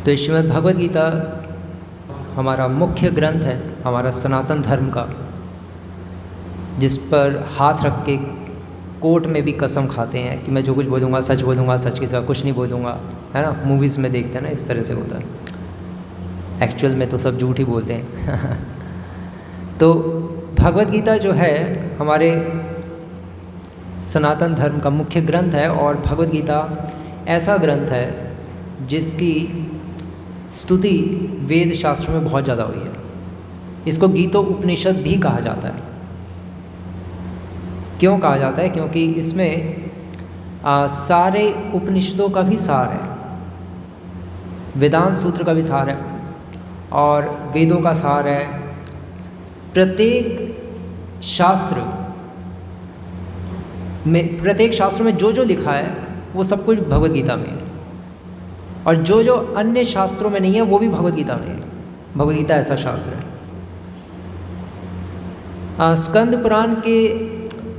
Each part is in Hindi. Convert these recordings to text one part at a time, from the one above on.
तो श्रीमद् भगवद गीता हमारा मुख्य ग्रंथ है, हमारा सनातन धर्म का, जिस पर हाथ रख के कोर्ट में भी कसम खाते हैं कि मैं जो कुछ बोलूँगा सच बोलूँगा, सच के सिवा कुछ नहीं बोलूँगा, है ना। मूवीज़ में देखते हैं ना, इस तरह से होता है। एक्चुअल में तो सब झूठ ही बोलते हैं। तो भगवद गीता जो है हमारे सनातन धर्म का मुख्य ग्रंथ है, और भगवद गीता ऐसा ग्रंथ है जिसकी स्तुति वेद शास्त्रों में बहुत ज़्यादा हुई है। इसको गीतो उपनिषद भी कहा जाता है। क्यों कहा जाता है? क्योंकि इसमें सारे उपनिषदों का भी सार है, वेदांत सूत्र का भी सार है, और वेदों का सार है। प्रत्येक शास्त्र में जो जो लिखा है वो सब कुछ भगवद गीता में है, और जो जो अन्य शास्त्रों में नहीं है वो भी भगवद गीता में है। भगवद गीता ऐसा शास्त्र है। स्कंद पुराण के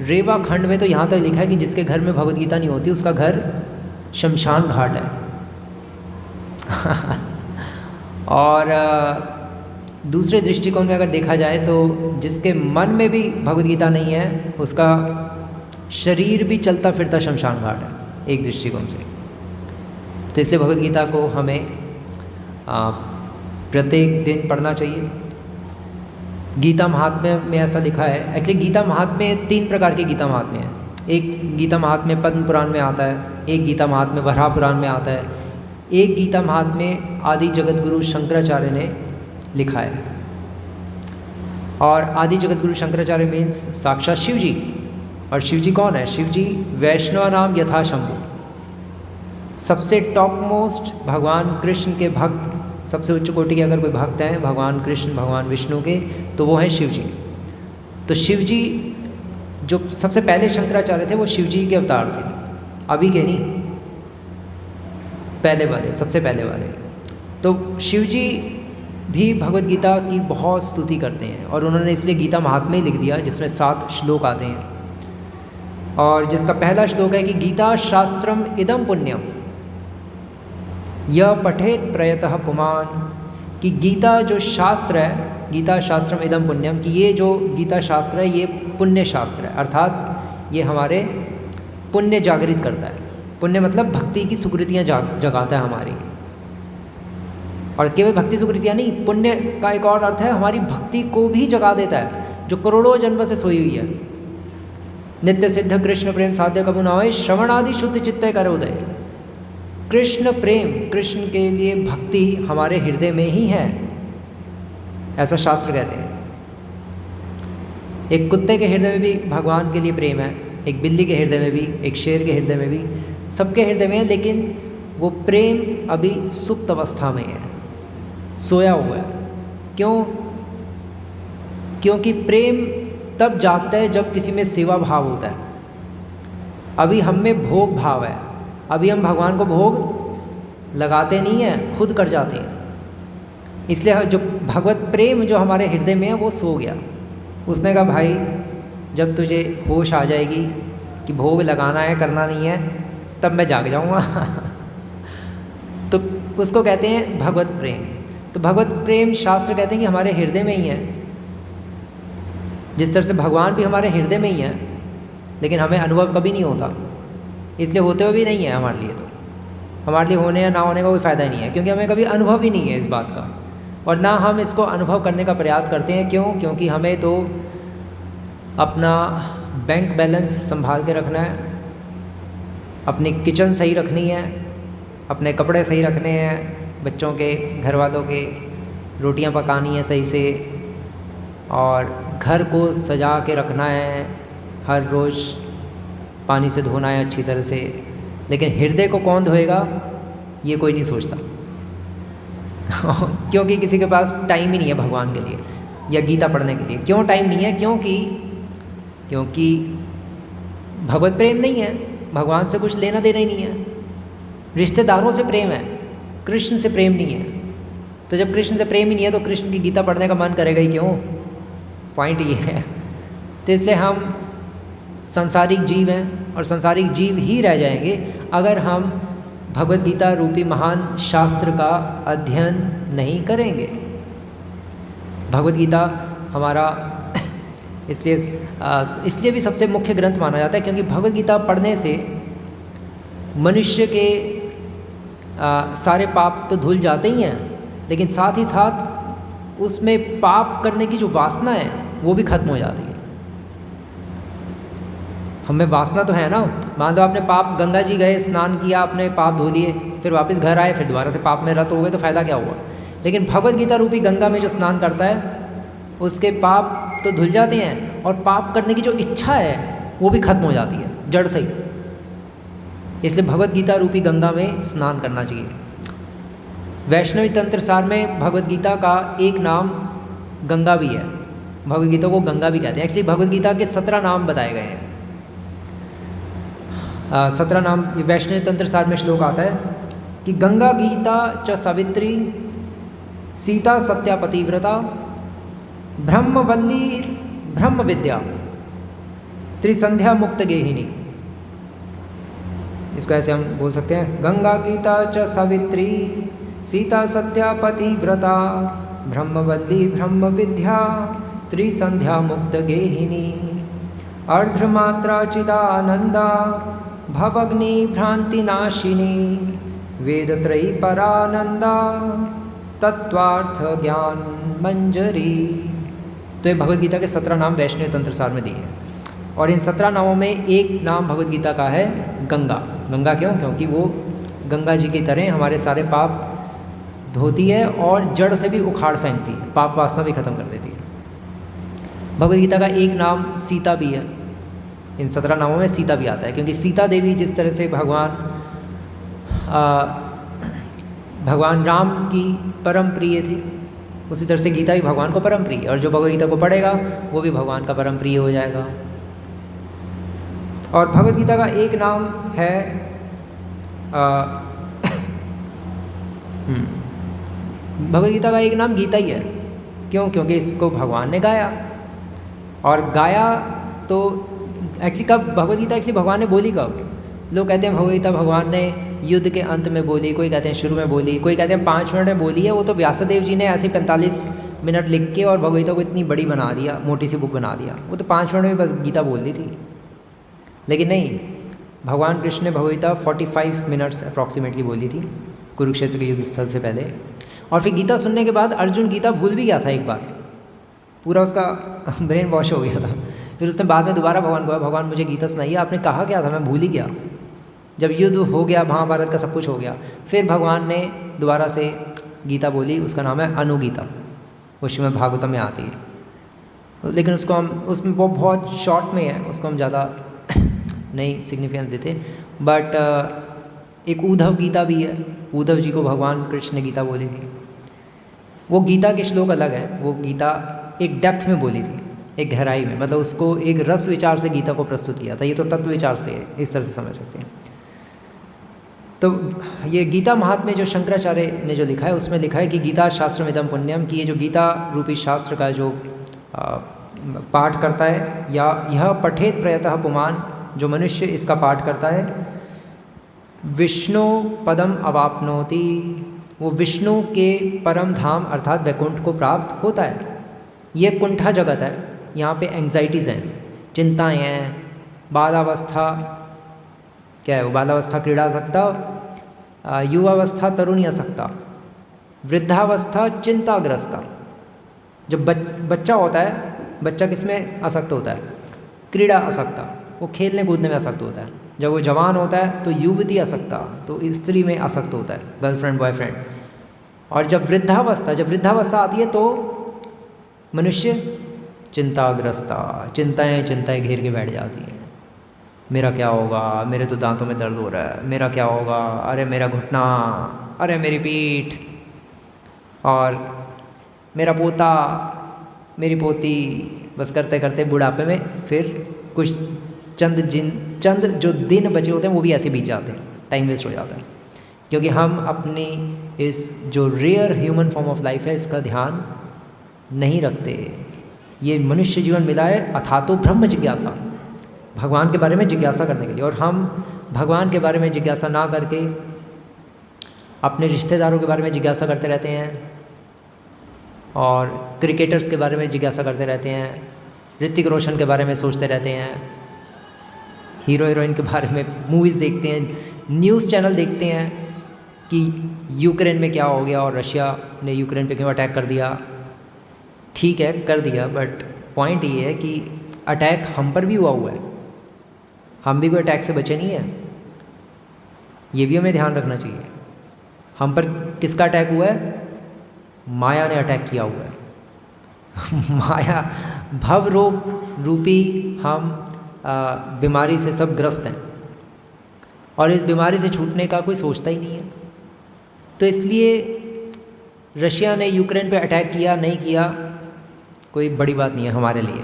रेवा खंड में तो यहाँ तक लिखा है कि जिसके घर में भगवद गीता नहीं होती उसका घर शमशान घाट है। और दूसरे दृष्टिकोण में अगर देखा जाए तो जिसके मन में भी भगवद गीता नहीं है उसका शरीर भी चलता फिरता शमशान घाट है, एक दृष्टिकोण से। तो इसलिए भगवद गीता को हमें प्रत्येक दिन पढ़ना चाहिए। गीता महात्म्य में ऐसा लिखा है, एक्चुअली गीता महात्म्य 3 प्रकार के गीता महात्म्य हैं। एक गीता महात्म्य पद्म पुराण में आता है, एक गीता महात्म्य वराह पुराण में आता है, एक गीता महात्म्य आदि जगत गुरु शंकराचार्य ने लिखा है। और आदि जगत गुरु शंकराचार्य मीन्स साक्षात शिव जी। और शिव जी कौन है? शिव जी वैष्णव नाम यथा शंभु, सबसे टॉप मोस्ट भगवान कृष्ण के भक्त, सबसे उच्च कोटि के अगर कोई भक्त हैं भगवान कृष्ण भगवान विष्णु के, तो वो हैं शिव जी। तो शिव जी जो सबसे पहले शंकराचार्य थे वो शिव जी के अवतार थे, अभी के नहीं, पहले वाले, सबसे पहले वाले। तो शिव जी भी भगवद गीता की बहुत स्तुति करते हैं, और उन्होंने इसलिए गीता महात्म्य लिख दिया जिसमें 7 श्लोक आते हैं। और जिसका पहला श्लोक है कि गीता शास्त्रम इदम पुण्यम यह पठेत प्रयतः पुमान, कि गीता जो शास्त्र है, गीता शास्त्रम इदम पुण्यम, कि ये जो गीता शास्त्र है ये पुण्य शास्त्र है, अर्थात ये हमारे पुण्य जागृत करता है। पुण्य मतलब भक्ति की सुकृतियाँ जगाता है हमारी। और केवल भक्ति सुकृतियाँ नहीं, पुण्य का एक और अर्थ है हमारी भक्ति को भी जगा देता है, जो करोड़ों जन्म से सोई हुई है। नित्य सिद्ध कृष्ण प्रेम साध्य कबू न होय, श्रवण आदि शुद्ध चित्त करे उदय। कृष्ण प्रेम, कृष्ण के लिए भक्ति हमारे हृदय में ही है, ऐसा शास्त्र कहते हैं। एक कुत्ते के हृदय में भी भगवान के लिए प्रेम है, एक बिल्ली के हृदय में भी, एक शेर के हृदय में भी, सबके हृदय में है। लेकिन वो प्रेम अभी सुप्त अवस्था में है, सोया हुआ है। क्यों? क्योंकि प्रेम तब जागता है जब किसी में सेवा भाव होता है। अभी हम में भोग भाव है, अभी हम भगवान को भोग लगाते नहीं हैं, खुद कर जाते हैं। इसलिए जो भगवत प्रेम जो हमारे हृदय में है वो सो गया। उसने कहा भाई जब तुझे होश आ जाएगी कि भोग लगाना है, करना नहीं है, तब मैं जाग जाऊँगा। तो उसको कहते हैं भगवत प्रेम। तो भगवत प्रेम शास्त्र कहते हैं कि हमारे हृदय में ही है। जिस तरह से भगवान भी हमारे हृदय में ही है, लेकिन हमें अनुभव कभी नहीं होता, इसलिए होते हुए भी नहीं है हमारे लिए। तो हमारे लिए होने या ना होने का कोई फ़ायदा ही नहीं है, क्योंकि हमें कभी अनुभव ही नहीं है इस बात का, और ना हम इसको अनुभव करने का प्रयास करते हैं। क्यों? क्योंकि हमें तो अपना बैंक बैलेंस संभाल के रखना है, अपनी किचन सही रखनी है, अपने कपड़े सही रखने हैं, बच्चों के, घर वालों के, रोटियां पकानी है सही से, और घर को सजा के रखना है, हर रोज़ पानी से धोना है अच्छी तरह से। लेकिन हृदय को कौन धोएगा ये कोई नहीं सोचता। क्योंकि किसी के पास टाइम ही नहीं है भगवान के लिए या गीता पढ़ने के लिए। क्यों टाइम नहीं है? क्योंकि भगवत प्रेम नहीं है, भगवान से कुछ लेना देना ही नहीं है। रिश्तेदारों से प्रेम है, कृष्ण से प्रेम नहीं है। तो जब कृष्ण से प्रेम ही नहीं है तो कृष्ण की गीता पढ़ने का मन करेगा ही क्यों? पॉइंट ये है। तो इसलिए हम सांसारिक जीव हैं, और सांसारिक जीव ही रह जाएंगे अगर हम भगवद गीता रूपी महान शास्त्र का अध्ययन नहीं करेंगे। भगवद गीता हमारा इसलिए भी सबसे मुख्य ग्रंथ माना जाता है क्योंकि भगवद गीता पढ़ने से मनुष्य के सारे पाप तो धुल जाते ही हैं, लेकिन साथ ही साथ उसमें पाप करने की जो वासना है वो भी खत्म हो जाती है। हमें वासना तो है ना, मान लो आपने पाप, गंगा जी गए, स्नान किया, आपने पाप धो लिए, फिर वापस घर आए, फिर दोबारा से पाप में रत हो गए, तो फ़ायदा क्या हुआ। लेकिन भगवद गीता रूपी गंगा में जो स्नान करता है उसके पाप तो धुल जाते हैं और पाप करने की जो इच्छा है वो भी खत्म हो जाती है जड़ से ही। इसलिए भगवद गीता रूपी गंगा में स्नान करना चाहिए। वैष्णवी तंत्र सार में भगवद गीता का एक नाम गंगा भी है, भगवद गीता को गंगा भी कहते हैं। एक्चुअली भगवद गीता के 17 नाम बताए गए हैं। 17 नाम वैष्णव तंत्र सार में श्लोक आता है कि गंगा गीता च सावित्री, सीता सत्या पतिव्रता, ब्रह्मवल्ली ब्रह्म विद्या, त्रिसंध्या मुक्त गेहिनी। इसको ऐसे हम बोल सकते हैं, गंगा गीता च सावित्री, सीता सत्या पतिव्रता, ब्रह्मवल्ली ब्रह्म विद्या, त्रिसंध्या मुक्त गेहिनी, अर्धमात्रा चिदानंदा, भवग्नि भ्रांति नाशिनी, वेदत्रयी परानंदा, तत्वार्थ ज्ञान मंजरी। तो ये भगवद गीता के 17 नाम वैष्णव तंत्र सार में दिए हैं और इन 17 नामों में एक नाम भगवद गीता का है गंगा। गंगा क्यों? क्योंकि वो गंगा जी की तरह हमारे सारे पाप धोती है और जड़ से भी उखाड़ फेंकती है, पाप वासना भी खत्म कर देती है। भगवद गीता का एक नाम सीता भी है। इन 17 नामों में सीता भी आता है क्योंकि सीता देवी जिस तरह से भगवान राम की परम प्रिय थी, उसी तरह से गीता भी भगवान को परम प्रिय है और जो भगवद गीता को पढ़ेगा वो भी भगवान का परम प्रिय हो जाएगा। और भगवद गीता का एक नाम है भगवद गीता का एक नाम गीता ही है। क्यों? क्योंकि इसको भगवान ने गाया और गाया तो एक्चुअली कब भगवद गीता एक्चुअली भगवान ने बोली कब? लोग कहते हैं भगवद गीता भगवान ने युद्ध के अंत में बोली, कोई कहते हैं शुरू में बोली, कोई कहते हैं 5 मिनट में बोली है। वो तो व्यासदेव जी ने ऐसे 45 मिनट लिख के और भगवद गीता को इतनी बड़ी बना दिया, मोटी सी बुक बना दिया। वो तो 5 मिनट में बस गीता बोल दी थी। लेकिन नहीं, भगवान कृष्ण ने भगवद गीता 45 मिनट्स अप्रॉक्सीमेटली बोली थी कुरुक्षेत्र के युद्ध स्थल से पहले। और फिर गीता सुनने के बाद अर्जुन गीता भूल भी गया था एक बार, पूरा उसका ब्रेन वॉश हो गया था। फिर उसने बाद में दोबारा भगवान को, भगवान मुझे गीता सुनाइए, आपने कहा क्या था, मैं भूल ही गया। जब युद्ध हो गया, महाभारत का सब कुछ हो गया, फिर भगवान ने दोबारा से गीता बोली, उसका नाम है अनुगीता, वो श्रीमद् भागवतम में आती है। लेकिन उसको हम, उसमें वो बहुत शॉर्ट में है, उसको हम ज़्यादा नहीं सिग्निफिकेंस देते। बट एक उद्धव गीता भी है, उद्धव जी को भगवान कृष्ण ने गीता बोली थी। वो गीता के श्लोक अलग है, वो गीता एक डेप्थ में बोली थी, एक गहराई में, मतलब उसको एक रस विचार से गीता को प्रस्तुत किया था। ये तो तत्व विचार से है, इस तरह से समझ सकते हैं। तो ये गीता महात्म्य जो शंकराचार्य ने जो लिखा है उसमें लिखा है कि गीता शास्त्रमिदं पुण्यम, कि ये जो गीता रूपी शास्त्र का जो पाठ करता है, या यह पठेत प्रयतः पुमान, जो मनुष्य इसका पाठ करता है, विष्णु पदम अवाप्नोति, वो विष्णु के परम धाम अर्थात वैकुंठ को प्राप्त होता है। ये कुंठा जगत है, यहाँ पे एंग्जाइटीज़ हैं, चिंताएं हैं, बालावस्था क्या है वो, बालावस्था क्रीड़ासक्ता, युवावस्था तरुणी असक्ता, वृद्धावस्था चिंताग्रस्ता। जब बच्चा होता है, बच्चा किसमें आसक्त होता है? क्रीड़ा असक्ता, वो खेलने कूदने में आसक्त होता है। जब वो जवान होता है तो युवती असक्ता, तो स्त्री में आसक्त होता है, गर्लफ्रेंड बॉयफ्रेंड। और जब वृद्धावस्था आती है तो मनुष्य चिंताग्रस्ता, चिंताएं घेर के बैठ जाती हैं। मेरा क्या होगा, मेरे तो दांतों में दर्द हो रहा है, मेरा क्या होगा, अरे मेरा घुटना, अरे मेरी पीठ, और मेरा पोता, मेरी पोती, बस करते करते बुढ़ापे में फिर कुछ चंद जो दिन बचे होते हैं वो भी ऐसे बीत जाते हैं, टाइम वेस्ट हो जाता है। क्योंकि हम अपनी इस जो rare human form of life है इसका ध्यान नहीं रखते। ये मनुष्य जीवन मिला है अथातो ब्रह्म जिज्ञासा, भगवान के बारे में जिज्ञासा करने के लिए, और हम भगवान के बारे में जिज्ञासा ना करके अपने रिश्तेदारों के बारे में जिज्ञासा करते रहते हैं और क्रिकेटर्स के बारे में जिज्ञासा करते रहते हैं, ऋतिक रोशन के बारे में सोचते रहते हैं, हीरो हीरोइन के बारे में मूवीज़ देखते हैं, न्यूज़ चैनल देखते हैं कि यूक्रेन में क्या हो गया और रशिया ने यूक्रेन पे क्यों अटैक कर दिया। ठीक है, कर दिया, बट पॉइंट ये है कि अटैक हम पर भी हुआ है, हम भी कोई अटैक से बचे नहीं हैं। ये भी हमें ध्यान रखना चाहिए। हम पर किसका अटैक हुआ है? माया ने अटैक किया हुआ है। माया भव रोग रूपी हम बीमारी से सब ग्रस्त हैं और इस बीमारी से छूटने का कोई सोचता ही नहीं है। तो इसलिए रशिया ने यूक्रेन पे अटैक किया नहीं किया कोई बड़ी बात नहीं है हमारे लिए,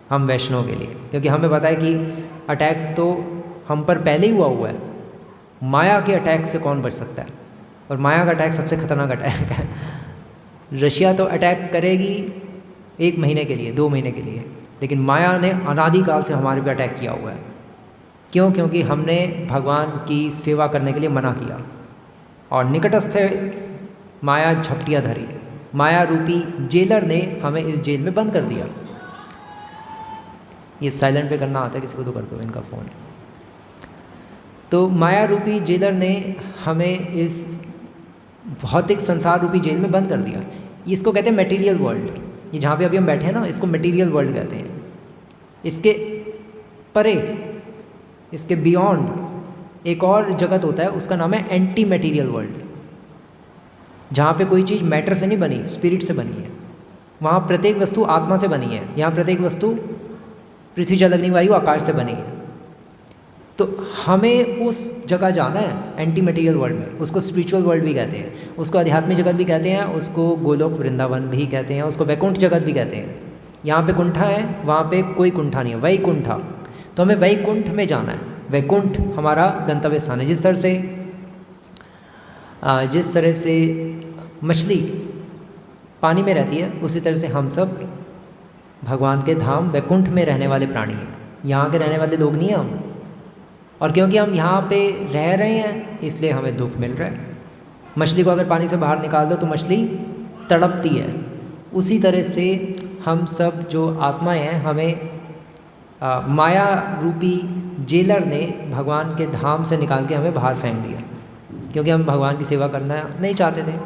हम वैष्णव के लिए, क्योंकि हमें पता है कि अटैक तो हम पर पहले ही हुआ है। माया के अटैक से कौन बच सकता है? और माया का अटैक सबसे खतरनाक अटैक है। रशिया तो अटैक करेगी 1 महीने के लिए, 2 महीने के लिए, लेकिन माया ने अनादिकाल से हमारे पे अटैक किया हुआ है। क्यों? क्योंकि हमने भगवान की सेवा करने के लिए मना किया और निकटस्थ माया झपटियाँ धरी। माया रूपी जेलर ने हमें इस जेल में बंद कर दिया। ये साइलेंट पे करना आता है किसी को तो कर दो इनका फ़ोन। तो माया रूपी जेलर ने हमें इस भौतिक संसार रूपी जेल में बंद कर दिया। इसको कहते हैं मटेरियल वर्ल्ड। ये जहाँ पे अभी हम बैठे हैं ना, इसको मटेरियल वर्ल्ड कहते हैं। इसके परे, इसके बियॉन्ड एक और जगत होता है, उसका नाम है एंटी मटेरियल वर्ल्ड, जहाँ पे कोई चीज़ मैटर से नहीं बनी, स्पिरिट से बनी है। वहाँ प्रत्येक वस्तु आत्मा से बनी है, यहाँ प्रत्येक वस्तु पृथ्वी जल अग्नि वायु आकाश से बनी है। तो हमें उस जगह जाना है एंटी मटेरियल वर्ल्ड में। उसको स्पिरिचुअल वर्ल्ड भी कहते हैं, उसको आध्यात्मिक जगत भी कहते हैं, उसको गोलोक वृंदावन भी कहते हैं, उसको वैकुंठ जगत भी कहते हैं। यहाँ पे कुंठा है, वहाँ पे कोई कुंठा नहीं है, वैकुंठा। तो हमें वैकुंठ में जाना है। वैकुंठ हमारा गंतव्य स्थान है। जिस तरह से मछली पानी में रहती है, उसी तरह से हम सब भगवान के धाम वैकुंठ में रहने वाले प्राणी हैं। यहाँ के रहने वाले लोग नहीं हैं हम। और क्योंकि हम यहाँ पे रह रहे हैं इसलिए हमें दुख मिल रहा है। मछली को अगर पानी से बाहर निकाल दो तो मछली तड़पती है। उसी तरह से हम सब जो आत्माएं हैं, हमें माया रूपी जेलर ने भगवान के धाम से निकाल के हमें बाहर फेंक दिया, क्योंकि हम भगवान की सेवा करना नहीं चाहते थे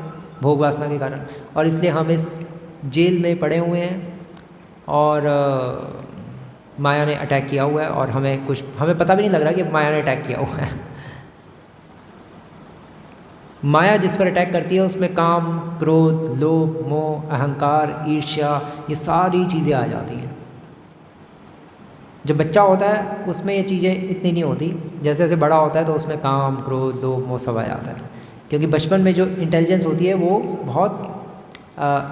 भोग वासना के कारण, और इसलिए हम इस जेल में पड़े हुए हैं और माया ने अटैक किया हुआ है और हमें पता भी नहीं लग रहा कि माया ने अटैक किया हुआ है। माया जिस पर अटैक करती है उसमें काम, क्रोध, लोभ, मोह, अहंकार, ईर्ष्या, ये सारी चीज़ें आ जाती हैं। जब बच्चा होता है उसमें ये चीज़ें इतनी नहीं होती, जैसे जैसे बड़ा होता है तो उसमें काम, क्रोध, लोभ, मोह सब आ जाता है। क्योंकि बचपन में जो इंटेलिजेंस होती है वो बहुत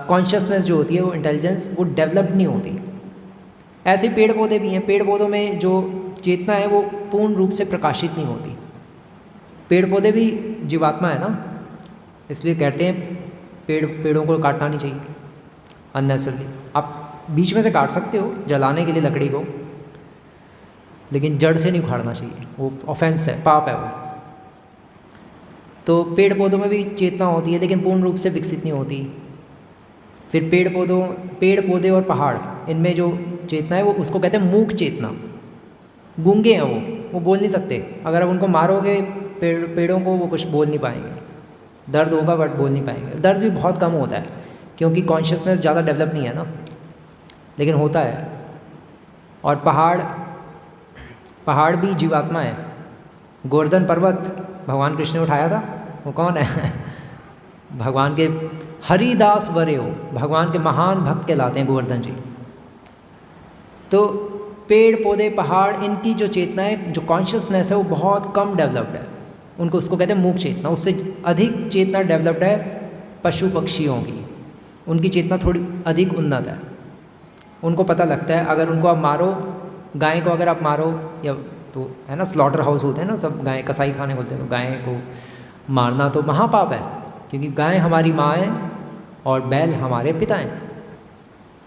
कॉन्शियसनेस जो होती है वो इंटेलिजेंस वो डेवलप नहीं होती। ऐसे पेड़ पौधे भी हैं, पेड़ पौधों में जो चेतना है वो पूर्ण रूप से प्रकाशित नहीं होती। पेड़ पौधे भी जीवात्मा है ना, इसलिए कहते हैं पेड़ों को काटना नहीं चाहिए अननेसेसरली। आप बीच में से काट सकते हो जलाने के लिए लकड़ी को, लेकिन जड़ से नहीं उखाड़ना चाहिए, वो ऑफेंस है, पाप है वो। तो पेड़ पौधों में भी चेतना होती है लेकिन पूर्ण रूप से विकसित नहीं होती। फिर पेड़ पौधे और पहाड़, इनमें जो चेतना है वो उसको कहते हैं मूक चेतना। गूंगे हैं वो बोल नहीं सकते। अगर आप उनको मारोगे पेड़ों को, वो कुछ बोल नहीं पाएंगे। दर्द होगा बट बोल नहीं पाएंगे। दर्द भी बहुत कम होता है क्योंकि कॉन्शियसनेस ज़्यादा डेवलप नहीं है ना, लेकिन होता है। और पहाड़ भी जीवात्मा है। गोवर्धन पर्वत भगवान कृष्ण ने उठाया था, वो कौन है? भगवान के हरिदास वरेयो, भगवान के महान भक्त कहलाते हैं गोवर्धन जी। तो पेड़ पौधे पहाड़, इनकी जो चेतना है, जो कॉन्शियसनेस है वो बहुत कम डेवलप्ड है। उसको कहते हैं मूक चेतना। उससे अधिक चेतना डेवलप्ड है पशु पक्षियों की, उनकी चेतना थोड़ी अधिक उन्नत है। उनको पता लगता है अगर उनको आप मारो, गाय को अगर आप मारो, या तो है ना स्लॉटर हाउस होते हैं ना सब, गाय कसाई खाने बोलते हैं, तो गाय को मारना तो महापाप है, क्योंकि गाय हमारी माँ है और बैल हमारे पिता हैं।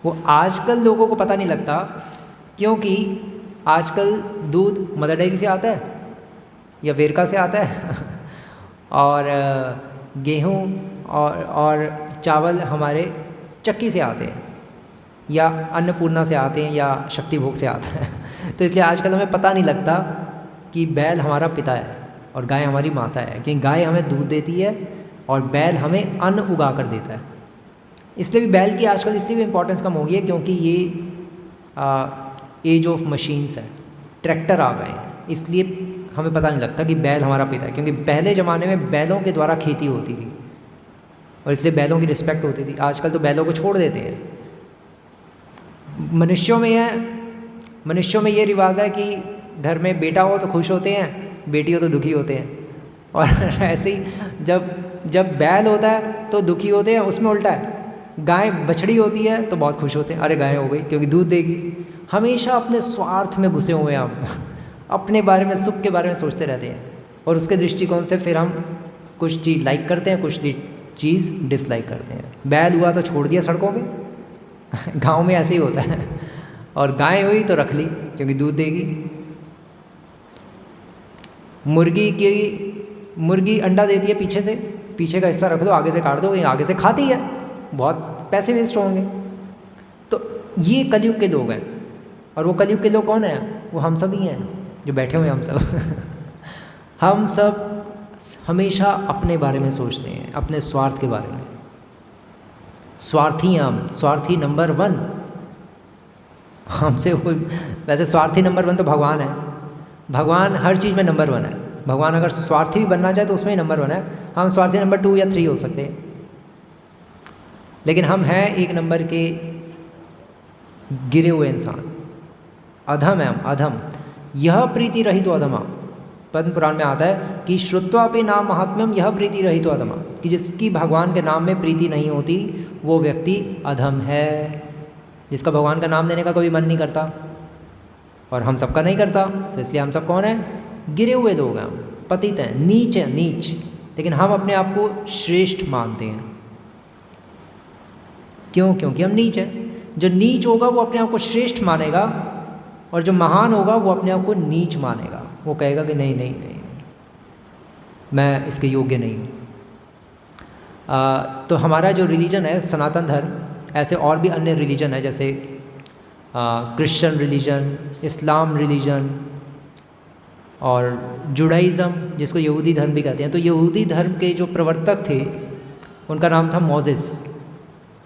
वो आजकल लोगों को पता नहीं लगता क्योंकि आजकल दूध मदर डेयरी से आता है या वेरका से आता है और गेहूँ और चावल हमारे चक्की से आते हैं या अन्नपूर्णा से आते हैं या शक्ति भोग से आता है। तो इसलिए आजकल हमें पता नहीं लगता कि बैल हमारा पिता है और गाय हमारी माता है, क्योंकि गाय हमें दूध देती है और बैल हमें अन्न उगा कर देता है। इसलिए भी बैल की आजकल इसलिए भी इम्पोर्टेंस कम हो गई है क्योंकि ये एज ऑफ मशीन्स है, ट्रैक्टर आ गए हैं, इसलिए हमें पता नहीं लगता कि बैल हमारा पिता है। क्योंकि पहले ज़माने में बैलों के द्वारा खेती होती थी और इसलिए बैलों की रिस्पेक्ट होती थी। आजकल तो बैलों को छोड़ देते हैं। मनुष्यों में ये रिवाज है कि घर में बेटा हो तो खुश होते हैं, बेटी हो तो दुखी होते हैं। और ऐसे ही जब बैल होता है तो दुखी होते हैं, उसमें उल्टा है। गाय बछड़ी होती है तो बहुत खुश होते हैं, अरे गाय हो गई क्योंकि दूध देगी। हमेशा अपने स्वार्थ में घुसे हुए हैं हम, अपने बारे में, सुख के बारे में सोचते रहते हैं और उसके दृष्टिकोण से फिर हम कुछ चीज़ लाइक करते हैं, कुछ चीज़ डिसलाइक करते हैं। बैल हुआ तो छोड़ दिया सड़कों पे, गांव में ऐसे ही होता है। और गाय हुई तो रख ली क्योंकि दूध देगी। मुर्गी अंडा देती है पीछे से, पीछे का हिस्सा रख दो, आगे से काट दो, ये आगे से खाती है, बहुत पैसे वेस्ट होंगे। तो ये कलयुग के लोग हैं। और वो कलयुग के लोग कौन है? वो हम सब ही हैं जो बैठे हुए हैं, हम सब। हम सब हमेशा अपने बारे में सोचते हैं, अपने स्वार्थ के बारे में। स्वार्थी हैं हम, स्वार्थी नंबर 1 हमसे कोई। वैसे स्वार्थी नंबर 1 तो भगवान है। भगवान हर चीज़ में नंबर 1 है। भगवान अगर स्वार्थी भी बनना चाहे तो उसमें ही नंबर 1 है। हम स्वार्थी नंबर 2 या 3 हो सकते हैं, लेकिन हम हैं 1 नंबर के गिरे हुए इंसान। अधम है हम, अधम। यह प्रीति रहित तो अधमा, पद्म पुराण में आता है कि श्रुत्वापि नाम महात्म्यम यह प्रीति रहित तो अधमा, कि जिसकी भगवान के नाम में प्रीति नहीं होती वो व्यक्ति अधम है। जिसका भगवान का नाम लेने का कभी मन नहीं करता, और हम सबका नहीं करता, तो इसलिए हम सब कौन हैं? गिरे हुए लोग हैं, पतित हैं, नीच हैं, नीच। लेकिन हम अपने आप को श्रेष्ठ मानते हैं। क्यों? क्योंकि हम नीच हैं। जो नीच होगा वो अपने आप को श्रेष्ठ मानेगा, और जो महान होगा वो अपने आप को नीच मानेगा। वो कहेगा कि नहीं नहीं नहीं, मैं इसके योग्य नहीं हूँ। तो हमारा जो रिलीजन है सनातन धर्म, ऐसे और भी अन्य रिलीजन है, जैसे क्रिश्चियन रिलीजन, इस्लाम रिलीजन और जुडाइज़म, जिसको यहूदी धर्म भी कहते हैं। तो यहूदी धर्म के जो प्रवर्तक थे उनका नाम था मोसेस,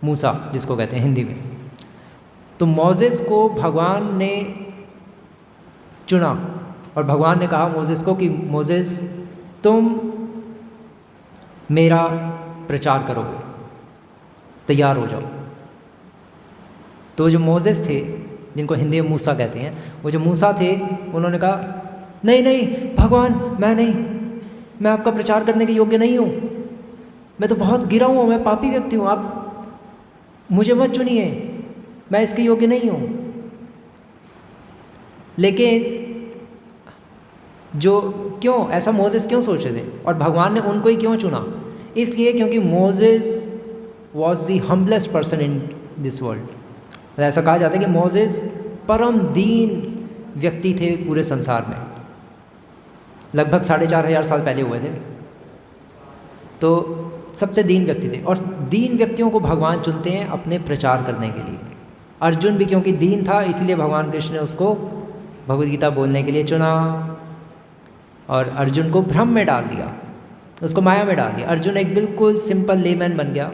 मूसा जिसको कहते हैं हिंदी में। तो मोसेस को भगवान ने चुना और भगवान ने कहा मोसेस को कि मोसेस तुम मेरा प्रचार करोगे, तैयार हो जाओ। तो जो मोसेस थे, जिनको हिंदी में मूसा कहते हैं, वो जो मूसा थे उन्होंने कहा नहीं नहीं भगवान, मैं नहीं, मैं आपका प्रचार करने के योग्य नहीं हूँ, मैं तो बहुत गिरा हूँ, मैं पापी व्यक्ति हूँ, आप मुझे मत चुनिए, मैं इसके योग्य नहीं हूँ। लेकिन जो क्यों ऐसा मोसेस क्यों सोचे थे और भगवान ने उनको ही क्यों चुना? इसलिए क्योंकि Moses was the humblest person in this world. ऐसा कहा जाता है कि मोसेस परम दीन व्यक्ति थे पूरे संसार में। लगभग 4500 साल पहले हुए थे, तो सबसे दीन व्यक्ति थे। और दीन व्यक्तियों को भगवान चुनते हैं अपने प्रचार करने के लिए। अर्जुन भी क्योंकि दीन था, इसलिए भगवान कृष्ण ने उसको भगवद गीता बोलने के लिए चुना और अर्जुन को भ्रम में डाल दिया, उसको माया में डाल दिया। अर्जुन एक बिल्कुल सिंपल लेमैन बन गया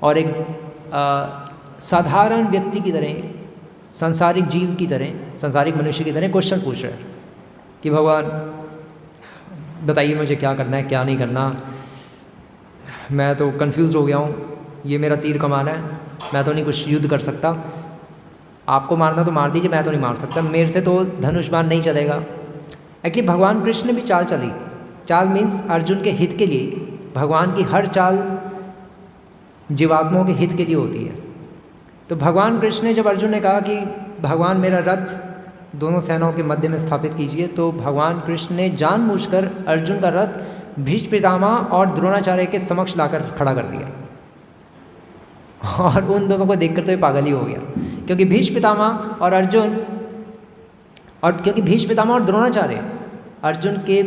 और एक साधारण व्यक्ति की तरह, सांसारिक जीव की तरह, सांसारिक मनुष्य की तरह क्वेश्चन पूछ रहे हैं कि भगवान बताइए मुझे क्या करना है, क्या नहीं करना, मैं तो कंफ्यूज हो गया हूँ, ये मेरा तीर कमान है, मैं तो नहीं कुछ युद्ध कर सकता, आपको मारना तो मार दीजिए, मैं तो नहीं मार सकता, मेरे से तो धनुष बाण नहीं चलेगा। एक्चुअली भगवान कृष्ण ने भी चाल चली। चाल मीन्स अर्जुन के हित के लिए। भगवान की हर चाल जीवात्माओं के हित के लिए होती है। तो भगवान कृष्ण ने जब अर्जुन ने कहा कि भगवान मेरा रथ दोनों सेनाओं के मध्य में स्थापित कीजिए, तो भगवान कृष्ण ने जानबूझकर अर्जुन का रथ भीष्म पितामह और द्रोणाचार्य के समक्ष लाकर खड़ा कर दिया। और उन दोनों को देखकर तो ये पागल ही हो गया, क्योंकि भीष्म पितामह और अर्जुन, और क्योंकि भीष्म पितामह और द्रोणाचार्य अर्जुन के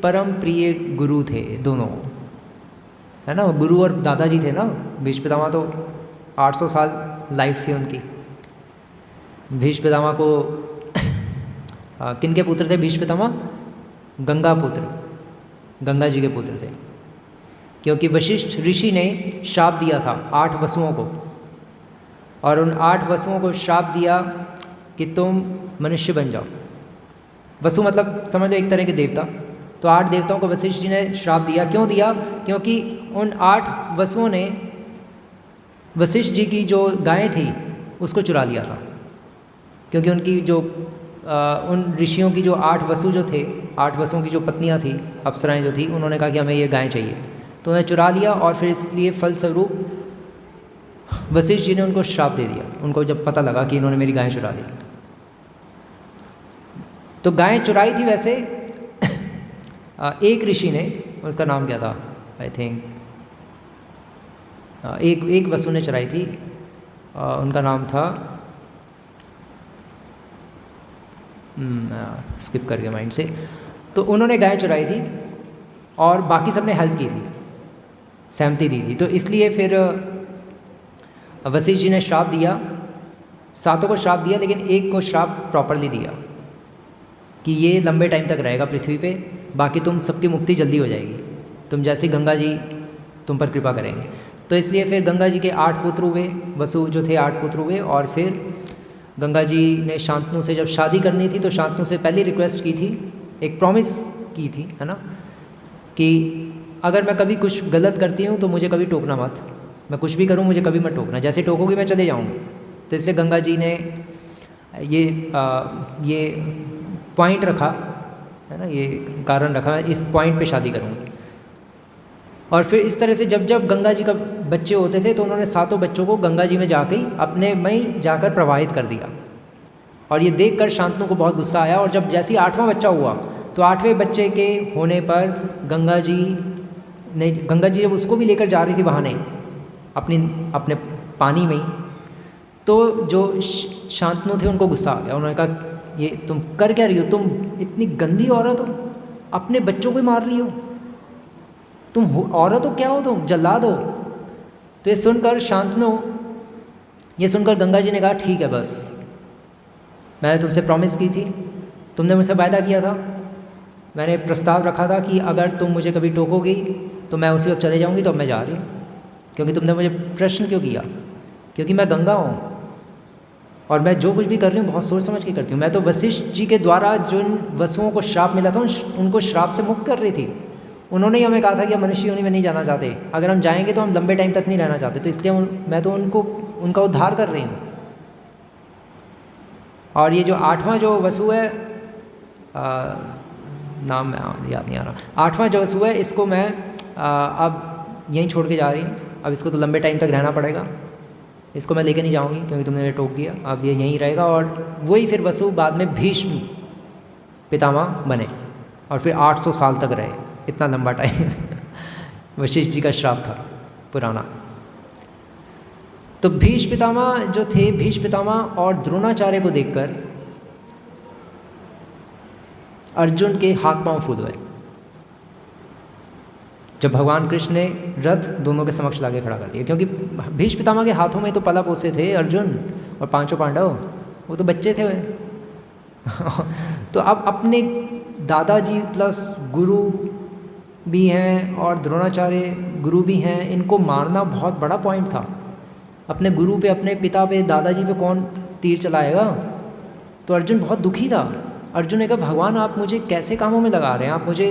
परम प्रिय गुरु थे दोनों। है ना, गुरु और दादाजी थे ना। भीष्म पितामह तो 800 साल लाइफ थी उनकी। भीष्म पितामह को किन के पुत्र थे भीष्म पितामह? गंगा पुत्र, गंगा जी के पुत्र थे। क्योंकि वशिष्ठ ऋषि ने श्राप दिया था 8 वसुओं को, और उन 8 वसुओं को श्राप दिया कि तुम मनुष्य बन जाओ। वसु मतलब समझ लो एक तरह के देवता। तो 8 देवताओं को वशिष्ठ जी ने श्राप दिया। क्यों दिया? क्योंकि उन 8 वसुओं ने वशिष्ठ जी की जो गायें थी उसको चुरा लिया था। क्योंकि उनकी जो उन ऋषियों की जो 8 वसु जो थे, 8 वसुओं की जो पत्नियां थी, अप्सराएं जो थी, उन्होंने कहा कि हमें ये गायें चाहिए, तो उन्हें चुरा लिया। और फिर इसलिए फलस्वरूप वशिष्ठ जी ने उनको श्राप दे दिया, उनको जब पता लगा कि इन्होंने मेरी गायें चुरा ली। तो गायें चुराई थी वैसे एक ऋषि ने, उसका नाम क्या था, आई थिंक एक वसु ने चुराई थी, उनका नाम था, स्किप कर गया माइंड से। तो उन्होंने गाय चुराई थी और बाकी सब ने हेल्प की थी, सहमति दी थी। तो इसलिए फिर वशिष्ठ जी ने श्राप दिया, 7 को श्राप दिया, लेकिन एक को श्राप प्रॉपरली दिया कि ये लंबे टाइम तक रहेगा पृथ्वी पे, बाकी तुम सबकी मुक्ति जल्दी हो जाएगी, तुम जैसे गंगा जी तुम पर कृपा करेंगे। तो इसलिए फिर गंगा जी के 8 पुत्र हुए, वसु जो थे 8 पुत्र हुए। और फिर गंगा जी ने शांतनु से जब शादी करनी थी तो शांतनु से पहली रिक्वेस्ट की थी, एक प्रॉमिस की थी, है ना, कि अगर मैं कभी कुछ गलत करती हूँ तो मुझे कभी टोकना मत, मैं कुछ भी करूँ मुझे कभी मत टोकना, जैसे टोकोगी मैं चले जाऊँगी। तो इसलिए गंगा जी ने ये पॉइंट रखा, है ना, ये कारण रखा, इस पॉइंट पे शादी करूँगी। और फिर इस तरह से जब जब गंगा जी का बच्चे होते थे तो उन्होंने 7 बच्चों को गंगा जी में जाके अपने में ही जाकर प्रवाहित कर दिया। और ये देखकर शांतनु को बहुत गुस्सा आया, और जब जैसे ही 8वां बच्चा हुआ तो 8वें बच्चे के होने पर गंगा जी जब उसको भी लेकर जा रही थी बहाने अपने पानी में ही, तो जो शांतनु थे उनको गुस्सा आ गया। उन्होंने कहा ये तुम कर क्या रही हो, तुम इतनी गंदी औरत हो, अपने बच्चों को मार रही हो, तुम औरत हो क्या हो, तुम जल्लाद हो। तो ये सुनकर गंगा जी ने कहा ठीक है, बस मैंने तुमसे प्रॉमिस की थी, तुमने मुझसे वायदा किया था, मैंने प्रस्ताव रखा था कि अगर तुम मुझे कभी टोकोगी तो मैं उसी वक्त चले जाऊंगी, तो अब मैं जा रही हूँ। क्योंकि तुमने मुझे प्रश्न क्यों किया? क्योंकि मैं गंगा हूँ और मैं जो कुछ भी कर रही हूँ बहुत सोच समझ के करती हूँ। मैं तो वशिष्ठ जी के द्वारा जिन वसुओं को श्राप मिला था उनको श्राप से मुक्त कर रही थी। उन्होंने ही हमें कहा था कि हम मनुष्य योनि में नहीं जाना चाहते, अगर हम जाएंगे तो हम लंबे टाइम तक नहीं रहना चाहते, तो इसलिए मैं तो उनका उद्धार कर रही हूँ। और ये जो 8वां जो वसु है, नाम याद नहीं आ रहा, 8वां जो वसु है, इसको मैं अब यहीं छोड़ के जा रही हूँ। अब इसको तो लंबे टाइम तक रहना पड़ेगा, इसको मैं लेके नहीं जाऊँगी क्योंकि तुमने मुझे टोक दिया, अब ये यहीं रहेगा। और वही फिर वसु बाद में भीष्म पितामह बने और फिर 800 साल तक रहे, इतना लंबा टाइम वशिष्ठ जी का श्राप था पुराना। तो भीष्म पितामह जो थे, भीष्म पितामह और द्रोणाचार्य को देखकर अर्जुन के हाथ पांव फूल गए। जब भगवान कृष्ण ने रथ दोनों के समक्ष लाके खड़ा कर दिया, क्योंकि भीष्म पितामह के हाथों में तो पला पोसे थे अर्जुन और 5 पांडव, वो तो बच्चे थे तो अब अपने दादाजी प्लस गुरु भी हैं और द्रोणाचार्य गुरु भी हैं, इनको मारना बहुत बड़ा पॉइंट था। अपने गुरु पे, अपने पिता पे, दादाजी पे कौन तीर चलाएगा? तो अर्जुन बहुत दुखी था। अर्जुन ने कहा भगवान आप मुझे कैसे कामों में लगा रहे हैं, आप मुझे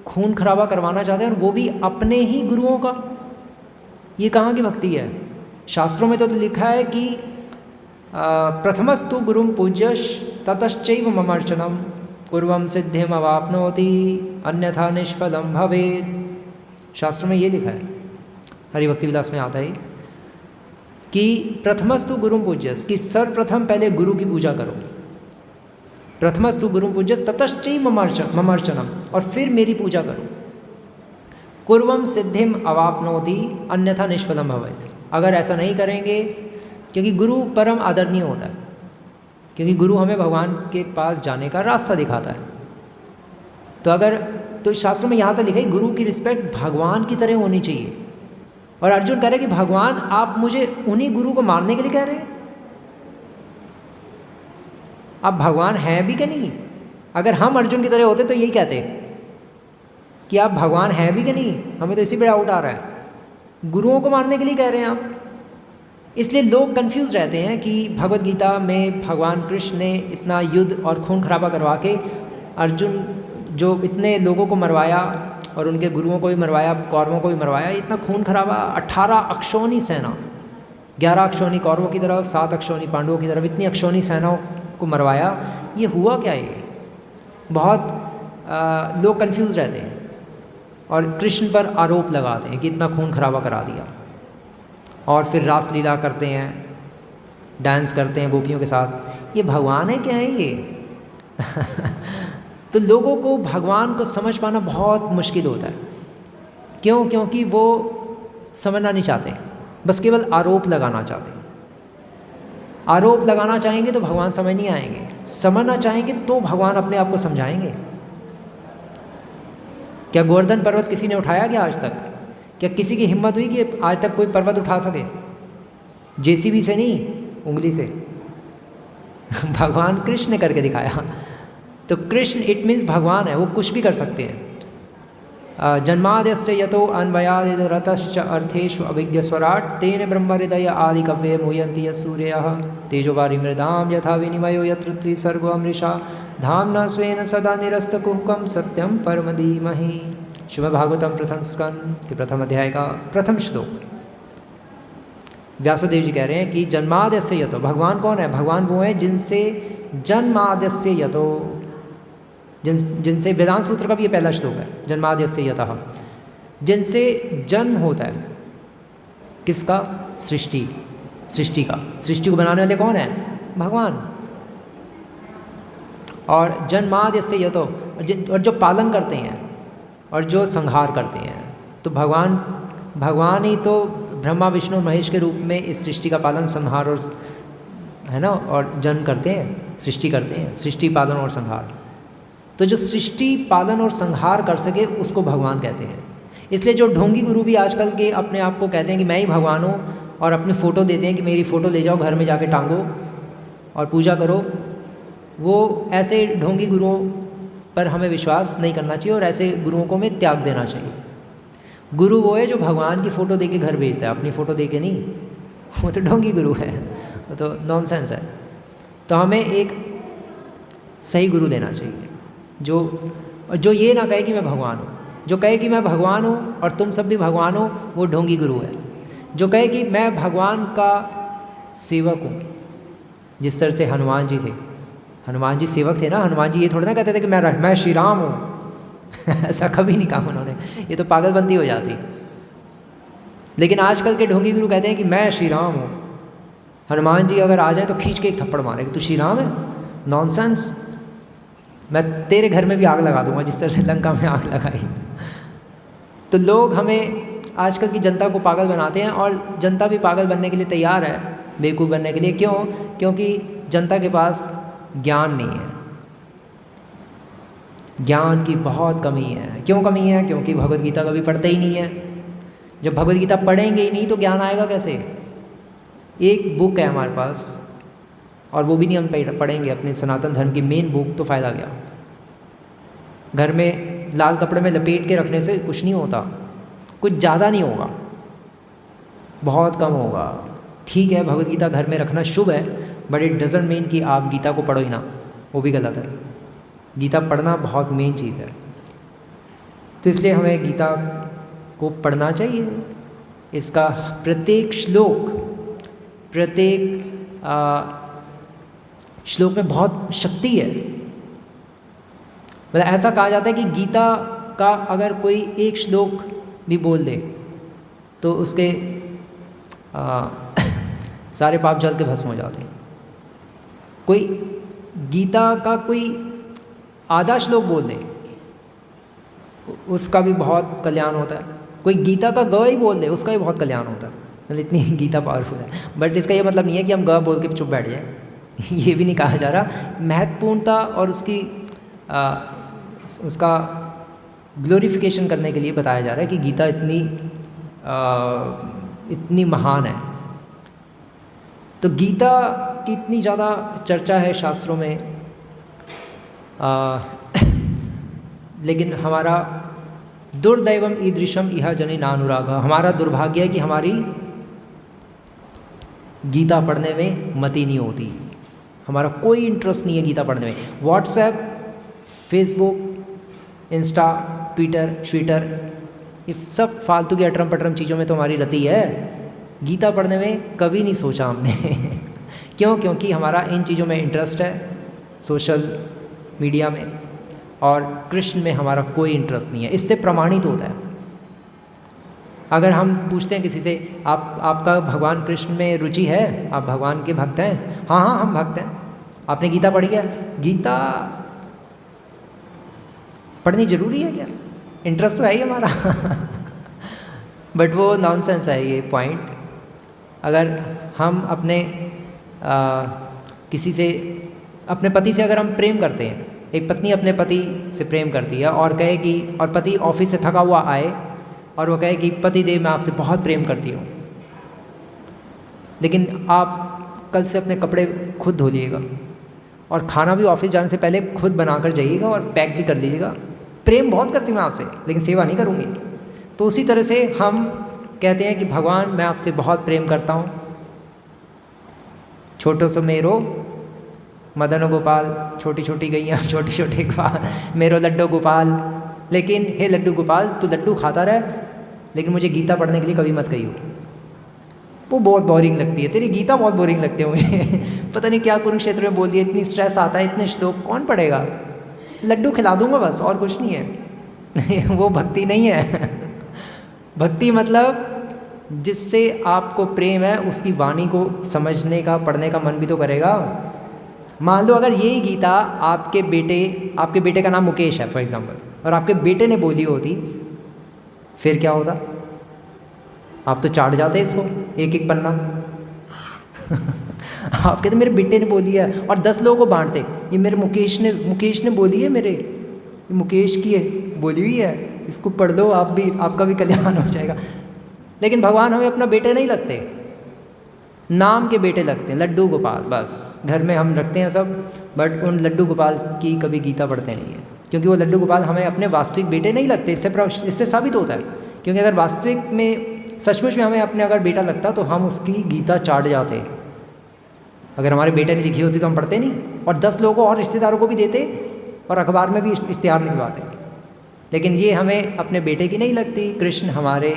खून खराबा करवाना चाहते हैं, और वो भी अपने ही गुरुओं का। ये कहाँ की भक्ति है? शास्त्रों में तो लिखा है कि प्रथमस्तु गुरुम पूज्यश ततश्चैव ममर्चनम कुर्वम सिद्धिम अवाप्नोति अन्यथा निष्फलम भवेत्। शास्त्रों में ये लिखा है, हरिभक्ति विलास में आता है कि प्रथमस्तु गुरुम पूज्यस, कि सर्वप्रथम पहले गुरु की पूजा करो। प्रथमस्तु गुरुम पूज्यस ततश्चैव ममर्चनम, और फिर मेरी पूजा करो। कुर्वम सिद्धिम अवाप्नोति अन्यथा निष्फलम भवेत्। अगर ऐसा नहीं करेंगे, क्योंकि गुरु परम आदरणीय होता है, क्योंकि गुरु हमें भगवान के पास जाने का रास्ता दिखाता है। तो शास्त्रों में यहाँ तक लिखा है गुरु की रिस्पेक्ट भगवान की तरह होनी चाहिए। और अर्जुन कह रहे हैं कि भगवान आप मुझे उन्हीं गुरु को मारने के लिए कह रहे हैं? आप भगवान हैं भी कि नहीं? अगर हम अर्जुन की तरह होते तो यही कहते कि आप भगवान हैं भी कि नहीं। हमें तो इसी पे डाउट आ रहा है, गुरुओं को मारने के लिए कह रहे हैं आप। इसलिए लोग कंफ्यूज रहते हैं कि भगवत गीता में भगवान कृष्ण ने इतना युद्ध और खून खराबा करवा के अर्जुन जो इतने लोगों को मरवाया और उनके गुरुओं को भी मरवाया, कौरवों को भी मरवाया, इतना खून खराबा, 18 अक्षौनी सेना, 11 अक्षौनी कौरवों की तरफ, 7 अक्षौनी पांडवों की तरफ, इतनी अक्षौनी सेनाओं को मरवाया, ये हुआ क्या? ये बहुत लोग कंफ्यूज रहते हैं और कृष्ण पर आरोप लगाते हैं कि इतना खून खराबा करा दिया। और फिर रासलीला करते हैं, डांस करते हैं गोपियों के साथ। ये भगवान है क्या है ये? तो लोगों को भगवान को समझ पाना बहुत मुश्किल होता है। क्यों? क्योंकि वो समझना नहीं चाहते, बस केवल आरोप लगाना चाहते हैं। आरोप लगाना चाहेंगे तो भगवान समझ नहीं आएंगे, समझना चाहेंगे तो भगवान अपने आप को समझाएंगे। क्या गोवर्धन पर्वत किसी ने उठाया क्या आज तक? क्या किसी की हिम्मत हुई कि आज तक कोई पर्वत उठा सके? जेसीबी से नहीं, उंगली से। भगवान कृष्ण ने करके दिखाया। तो कृष्ण इट मीन्स भगवान है, वो कुछ भी कर सकते हैं। जन्माद्यस्य यतो अन्वयादिरतश्च अर्थेषु अभिज्ञस्वराट् तेन ब्रह्महृदय आदि कव्ये मुह्यन्ति यस्सूर्यः तेजोवारि मृदां यथा विनिमयो यत्र त्रिसर्गो अमृषा धाम्ना स्वेन सदा निरस्तकुहकं सत्यं परम धीमहि। श्रीमद् भागवतम प्रथम स्कंद के प्रथम अध्याय का प्रथम श्लोक। व्यासदेव जी कह रहे हैं कि जन्माद्यस्य यतो, भगवान कौन है? भगवान वो है जिनसे जन्माद्यस्य यतो, जिनसे वेदांत सूत्र का भी ये पहला श्लोक है, जन्माद्यस्य यतः, जिनसे जन्म होता है। किसका? सृष्टि का। सृष्टि को बनाने वाले कौन है? भगवान। और जन्माद्यस्य यतो, और जो पालन करते हैं और जो संहार करते हैं, तो भगवान ही तो ब्रह्मा विष्णु महेश के रूप में इस सृष्टि का पालन, संहार और है ना, और जन्म करते हैं, सृष्टि करते हैं, सृष्टि पालन और संहार। तो जो सृष्टि पालन और संहार कर सके उसको भगवान कहते हैं। इसलिए जो ढोंगी गुरु भी आजकल के अपने आप को कहते हैं कि मैं ही भगवान हूँ और अपनी फ़ोटो देते हैं कि मेरी फ़ोटो ले जाओ घर में जाके टांगो और पूजा करो, वो ऐसे ढोंगी गुरुओं पर हमें विश्वास नहीं करना चाहिए और ऐसे गुरुओं को हमें त्याग देना चाहिए। गुरु वो है जो भगवान की फ़ोटो दे के घर भेजता है, अपनी फ़ोटो दे के नहीं। वो तो ढोंगी गुरु है, वो तो नॉनसेंस है। तो हमें एक सही गुरु लेना चाहिए जो ये ना कहे कि मैं भगवान हूँ। जो कहे कि मैं भगवान हूँ और तुम सब भी भगवान हो, वो ढोंगी गुरु है। जो कहे कि मैं भगवान का सेवक हूँ, जिस तरह से हनुमान जी थे, हनुमान जी सेवक थे ना। हनुमान जी ये थोड़ा ना कहते थे कि मैं श्री राम हूँ। ऐसा कभी नहीं कहा उन्होंने, ये तो पागलबंदी हो जाती। लेकिन आजकल के ढोंगी गुरु कहते हैं कि मैं श्री राम हूँ। हनुमान जी अगर आ जाए तो खींच के एक थप्पड़ मारेंगे, तू श्री राम है? नॉनसेंस, मैं तेरे घर में भी आग लगा दूंगा जिस तरह से लंका में आग लगाई। तो लोग हमें आजकल की जनता को पागल बनाते हैं और जनता भी पागल बनने के लिए तैयार है, बेवकूफ़ बनने के लिए। क्यों? क्योंकि जनता के पास ज्ञान नहीं है, ज्ञान की बहुत कमी है। क्यों कमी है? क्योंकि भगवत गीता कभी पढ़ते ही नहीं है। जब भगवत गीता पढ़ेंगे ही नहीं तो ज्ञान आएगा कैसे? एक बुक है हमारे पास और वो भी नहीं हम पढ़ेंगे, अपने सनातन धर्म की मेन बुक, तो फ़ायदा क्या? घर में लाल कपड़े में लपेट के रखने से कुछ नहीं होता, कुछ ज़्यादा नहीं होगा, बहुत कम होगा। ठीक है, भगवत गीता घर में रखना शुभ है, बट इट डजंट मीन कि आप गीता को पढ़ो ही ना, वो भी गलत है। गीता पढ़ना बहुत मेन चीज़ है। तो इसलिए हमें गीता को पढ़ना चाहिए। इसका प्रत्येक श्लोक, प्रत्येक श्लोक में बहुत शक्ति है। मतलब ऐसा कहा जाता है कि गीता का अगर कोई एक श्लोक भी बोल दे तो उसके सारे पाप जल के भस्म हो जाते हैं। कोई गीता का कोई आधा श्लोक बोल दे उसका भी बहुत कल्याण होता है। कोई गीता का ग ही बोल दे उसका भी बहुत कल्याण होता है। मतलब इतनी गीता पावरफुल है। बट इसका ये मतलब नहीं है कि हम ग बोल के चुप बैठ जाए। ये भी नहीं कहा जा रहा। महत्वपूर्णता और उसकी उसका ग्लोरिफिकेशन करने के लिए बताया जा रहा है कि गीता इतनी महान है। तो गीता की इतनी ज़्यादा चर्चा है शास्त्रों में, लेकिन हमारा दुर्दैवम ईदृशम इहा जनि नानुरागा, हमारा दुर्भाग्य है कि हमारी गीता पढ़ने में मति नहीं होती, हमारा कोई इंटरेस्ट नहीं है गीता पढ़ने में। व्हाट्सएप, फेसबुक, इंस्टा, ट्विटर ये सब फालतू की अटरम पटरम चीज़ों में तो हमारी रति है, गीता पढ़ने में कभी नहीं सोचा हमने क्यों? क्योंकि हमारा इन चीज़ों में इंटरेस्ट है, सोशल मीडिया में, और कृष्ण में हमारा कोई इंटरेस्ट नहीं है। इससे प्रमाणित होता है। अगर हम पूछते हैं किसी से, आपका भगवान कृष्ण में रुचि है, आप भगवान के भक्त हैं? हाँ हम भक्त हैं। आपने गीता पढ़ी है? गीता पढ़नी ज़रूरी है क्या? इंटरेस्ट तो है ही हमारा बट वो नॉनसेंस है ये पॉइंट। अगर हम अपने किसी से, अपने पति से अगर हम प्रेम करते हैं, एक पत्नी अपने पति से प्रेम करती है और कहे कि, और पति ऑफिस से थका हुआ आए और वो कहे कि पति देव मैं आपसे बहुत प्रेम करती हूँ, लेकिन आप कल से अपने कपड़े खुद धो लीजिएगा और खाना भी ऑफिस जाने से पहले खुद बनाकर जाइएगा और पैक भी कर लीजिएगा, प्रेम बहुत करती हूँ मैं आपसे लेकिन सेवा नहीं करूँगी। तो उसी तरह से हम कहते हैं कि भगवान मैं आपसे बहुत प्रेम करता हूँ, छोटो सो मेरो मदन गोपाल, छोटी छोटी गैया छोटे छोटे गोपाल, मेरो लड्डू गोपाल, लेकिन हे लड्डू गोपाल तू लड्डू खाता रहे, लेकिन मुझे गीता पढ़ने के लिए कभी मत कहियो, वो बहुत बोरिंग लगती है, तेरी गीता बहुत बोरिंग लगती है मुझे पता नहीं क्या कुरुक्षेत्र में बोल दिया, इतनी स्ट्रेस आता है, इतने श्लोक कौन पढ़ेगा, लड्डू खिला दूंगा बस और कुछ नहीं है वो भक्ति नहीं है भक्ति मतलब जिससे आपको प्रेम है उसकी वाणी को समझने का, पढ़ने का मन भी तो करेगा। मान लो अगर यही गीता आपके बेटे का नाम मुकेश है फॉर एग्जांपल, और आपके बेटे ने बोली होती, फिर क्या होता? आप तो चाट जाते इसको एक एक पन्ना आप कहते मेरे बेटे ने बोली है और 10 लोगों को बांटते, ये मेरे मुकेश ने बोली है, मेरे मुकेश की है बोली हुई है, इसको पढ़ दो आप भी, आपका भी कल्याण हो जाएगा। लेकिन भगवान हमें अपना बेटे नहीं लगते, नाम के बेटे लगते हैं, लड्डू गोपाल, बस घर में हम रखते हैं सब, बट उन लड्डू गोपाल की कभी गीता पढ़ते नहीं है, क्योंकि वो लड्डू गोपाल हमें अपने वास्तविक बेटे नहीं लगते। इससे साबित होता है, क्योंकि अगर वास्तविक में सचमुच में हमें अपने अगर बेटा लगता तो हम उसकी गीता चाट जाते। अगर हमारे बेटे ने लिखी होती तो हम पढ़ते नहीं, और 10 लोगों को और रिश्तेदारों को भी देते और अखबार में भी इश्तिहार निकलवाते। लेकिन ये हमें अपने बेटे की नहीं लगती। कृष्ण हमारे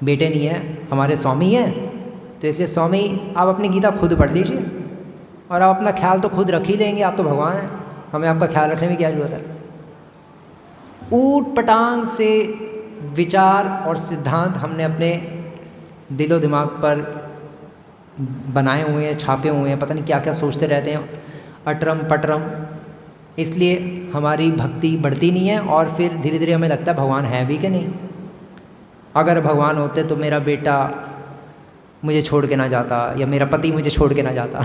बेटे नहीं है, हमारे स्वामी हैं, तो इसलिए स्वामी आप अपनी गीता खुद पढ़ लीजिए और आप अपना ख्याल तो खुद रख ही लेंगे, आप तो भगवान हैं, हमें आपका ख्याल रखने में क्या जरूरत है। ऊट पटांग से विचार और सिद्धांत हमने अपने दिलो दिमाग पर बनाए हुए हैं, छापे हुए हैं, पता नहीं क्या क्या सोचते रहते हैं, अटरम पटरम, इसलिए हमारी भक्ति बढ़ती नहीं है और फिर धीरे धीरे हमें लगता है भगवान है भी कि नहीं। अगर भगवान होते तो मेरा बेटा मुझे छोड़ के ना जाता या मेरा पति मुझे छोड़ के ना जाता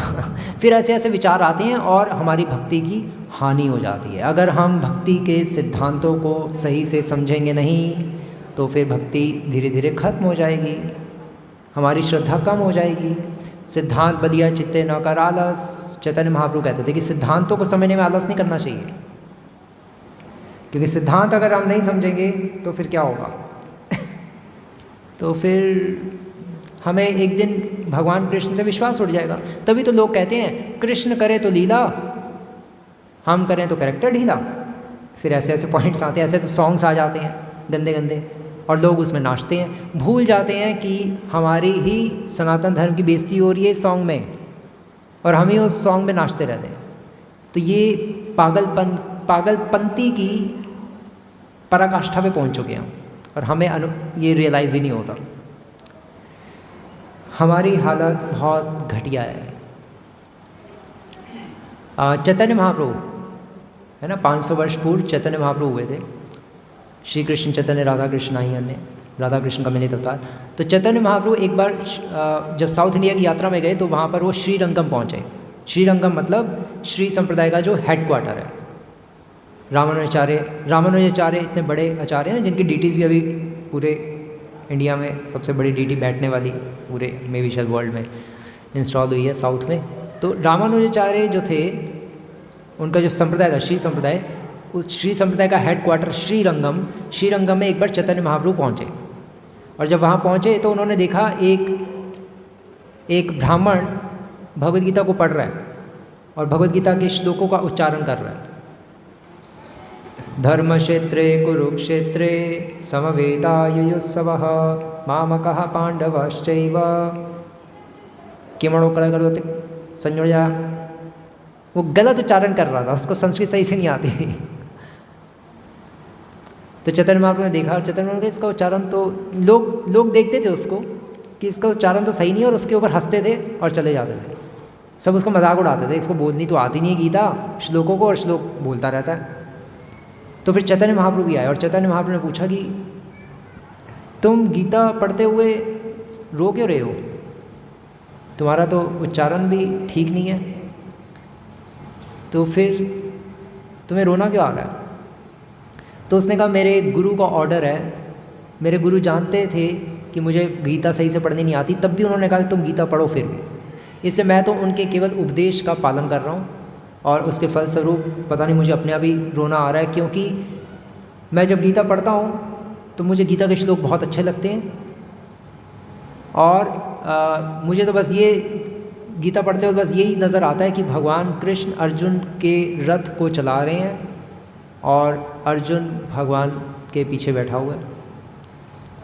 फिर ऐसे ऐसे विचार आते हैं और हमारी भक्ति की हानि हो जाती है। अगर हम भक्ति के सिद्धांतों को सही से समझेंगे नहीं तो फिर भक्ति धीरे धीरे खत्म हो जाएगी, हमारी श्रद्धा कम हो जाएगी। सिद्धांत बदिया चित्ते न कर आलस, चैतन्य महाप्रभु कहते थे कि सिद्धांतों को समझने में आलस नहीं करना चाहिए, क्योंकि सिद्धांत अगर हम नहीं समझेंगे तो फिर क्या होगा तो फिर हमें एक दिन भगवान कृष्ण से विश्वास उठ जाएगा। तभी तो लोग कहते हैं कृष्ण करे तो लीला, हम करें तो कैरेक्टर ढीला। फिर ऐसे ऐसे पॉइंट्स आते हैं, ऐसे ऐसे सॉन्ग्स आ जाते हैं गंदे गंदे, और लोग उसमें नाचते हैं, भूल जाते हैं कि हमारी ही सनातन धर्म की बेइज्जती हो रही है सॉन्ग में और हम ही उस सॉन्ग में नाचते रहते हैं। तो ये पागलपंती की पराकाष्ठा पे पहुंच चुके हैं और हमें ये रियलाइज़ ही नहीं होता। हमारी हालत बहुत घटिया है। चैतन्य महाप्रभु है ना, 500 वर्ष पूर्व चैतन्य महाप्रभु हुए थे। श्री कृष्ण चैतन्य राधा कृष्ण आई अन्य राधा कृष्ण का मिलित अवतार। तो चैतन्य महाप्रभु एक बार जब साउथ इंडिया की यात्रा में गए तो वहाँ पर वो श्रीरंगम पहुँचे। श्रीरंगम मतलब श्री संप्रदाय का जो हेड क्वार्टर है। रामानुजाचार्य इतने बड़े आचार्य हैं जिनकी डीटीज़ भी अभी पूरे इंडिया में सबसे बड़ी डीटी बैठने वाली पूरे मे बी शायद वर्ल्ड में इंस्टॉल हुई है साउथ में। तो रामानुजाचार्य जो थे उनका जो संप्रदाय था श्री संप्रदाय, उस श्री संप्रदाय का हेडक्वार्टर श्रीरंगम में एक बार चैतन्य महाप्रभु पहुँचे। और जब वहाँ पहुँचे तो उन्होंने देखा एक ब्राह्मण भगवद गीता को पढ़ रहा है और भगवद गीता के श्लोकों का उच्चारण कर रहा है। धर्मक्षेत्रे कुरुक्षेत्रे समवेतायुयुत्सवः मामकः पांडवश्चैव किमणो करोति संयोजा। वो गलत उच्चारण कर रहा था, उसको संस्कृत सही से नहीं आती। तो चैतन्य महाप्रभु ने देखा और चैतन्य महाप्रभु ने इसका उच्चारण तो लोग देखते थे उसको कि इसका उच्चारण तो सही नहीं है और उसके ऊपर हंसते थे और चले जाते थे। सब उसका मजाक उड़ाते थे, इसको बोलनी तो आती नहीं है गीता श्लोकों को और श्लोक बोलता रहता है। तो फिर चैतन्य महाप्रभु भी आए और चैतन्य महाप्रभु ने पूछा कि तुम गीता पढ़ते हुए रो क्यों रहे हो, तुम्हारा तो उच्चारण भी ठीक नहीं है, तो फिर तुम्हें रोना क्यों आ रहा है। तो उसने कहा मेरे गुरु का ऑर्डर है, मेरे गुरु जानते थे कि मुझे गीता सही से पढ़नी नहीं आती, तब भी उन्होंने कहा कि तुम गीता पढ़ो फिर भी, इसलिए मैं तो उनके केवल उपदेश का पालन कर रहा हूँ और उसके फलस्वरूप पता नहीं मुझे अपने आप ही रोना आ रहा है, क्योंकि मैं जब गीता पढ़ता हूँ तो मुझे गीता के श्लोक बहुत अच्छे लगते हैं और मुझे तो बस ये गीता पढ़ते हुए बस यही नज़र आता है कि भगवान कृष्ण अर्जुन के रथ को चला रहे हैं और अर्जुन भगवान के पीछे बैठा हुआ है।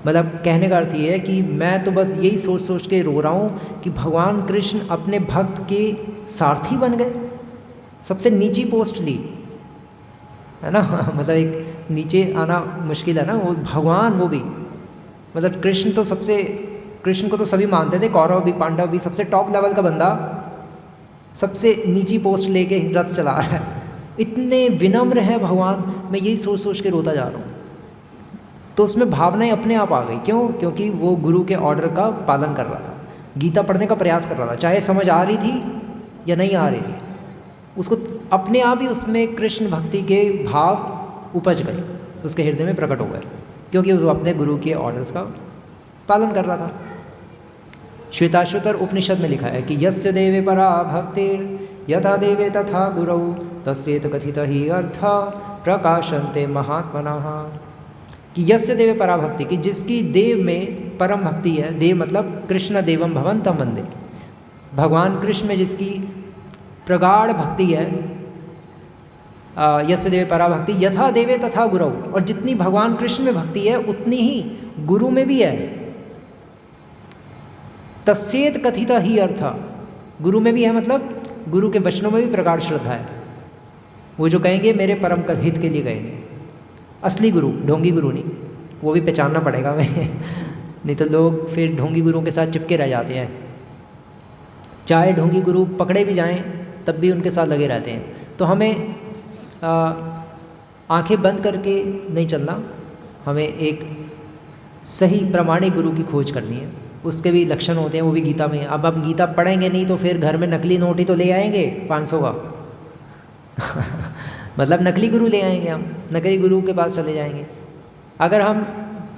मतलब कहने का अर्थ ये है कि मैं तो बस यही सोच सोच के रो रहा हूँ कि भगवान कृष्ण अपने भक्त के सारथी बन गए, सबसे नीची पोस्ट ली है ना। मतलब एक नीचे आना मुश्किल है ना, वो भगवान वो भी मतलब कृष्ण को तो सभी मानते थे, कौरव भी पांडव भी, सबसे टॉप लेवल का बंदा सबसे नीची पोस्ट लेके रथ चला रहा है। इतने विनम्र है भगवान, मैं यही सोच सोच के रोता जा रहा हूँ। तो उसमें भावनाएं अपने आप आ गई, क्यों? क्योंकि वो गुरु के ऑर्डर का पालन कर रहा था, गीता पढ़ने का प्रयास कर रहा था, चाहे समझ आ रही थी या नहीं आ रही थी, उसको अपने आप ही उसमें कृष्ण भक्ति के भाव उपज गए, उसके हृदय में प्रकट हो गए, क्योंकि वो अपने गुरु के ऑर्डर्स का पालन कर रहा था। श्वेताश्वतर उपनिषद में लिखा है कि यस्य देवे परा भक्तिर् यथा देवे तथा गुरौ तस्येत कथित ही अर्थ प्रकाशन्ते महात्मनः। कि यस्य देवे परा भक्ति, कि जिसकी देव में परम भक्ति है, देव मतलब कृष्ण देवम भवन्तं वन्दे, भगवान कृष्ण में जिसकी प्रगाढ़ भक्ति है, यस्य देवे परा भक्ति यथा देवे तथा गुरौ, और जितनी भगवान कृष्ण में भक्ति है उतनी ही गुरु में भी है। तस्येत कथित ही अर्थ, गुरु में भी है मतलब गुरु के वचनों में भी प्रगाढ़ श्रद्धा है। वो जो कहेंगे मेरे परम हित के लिए कहेंगे, असली गुरु, ढोंगी गुरु नहीं, वो भी पहचानना पड़ेगा हमें नहीं तो लोग फिर ढोंगी गुरुओं के साथ चिपके रह जाते हैं। चाहे ढोंगी गुरु पकड़े भी जाएं तब भी उनके साथ लगे रहते हैं। तो हमें आंखें बंद करके नहीं चलना, हमें एक सही प्रामाणिक गुरु की खोज करनी है। उसके भी लक्षण होते हैं, वो भी गीता में। अब हम गीता पढ़ेंगे नहीं तो फिर घर में नकली नोट ही तो ले आएंगे 500 का मतलब नकली गुरु ले आएंगे, हम नकली गुरु के पास चले जाएंगे। अगर हम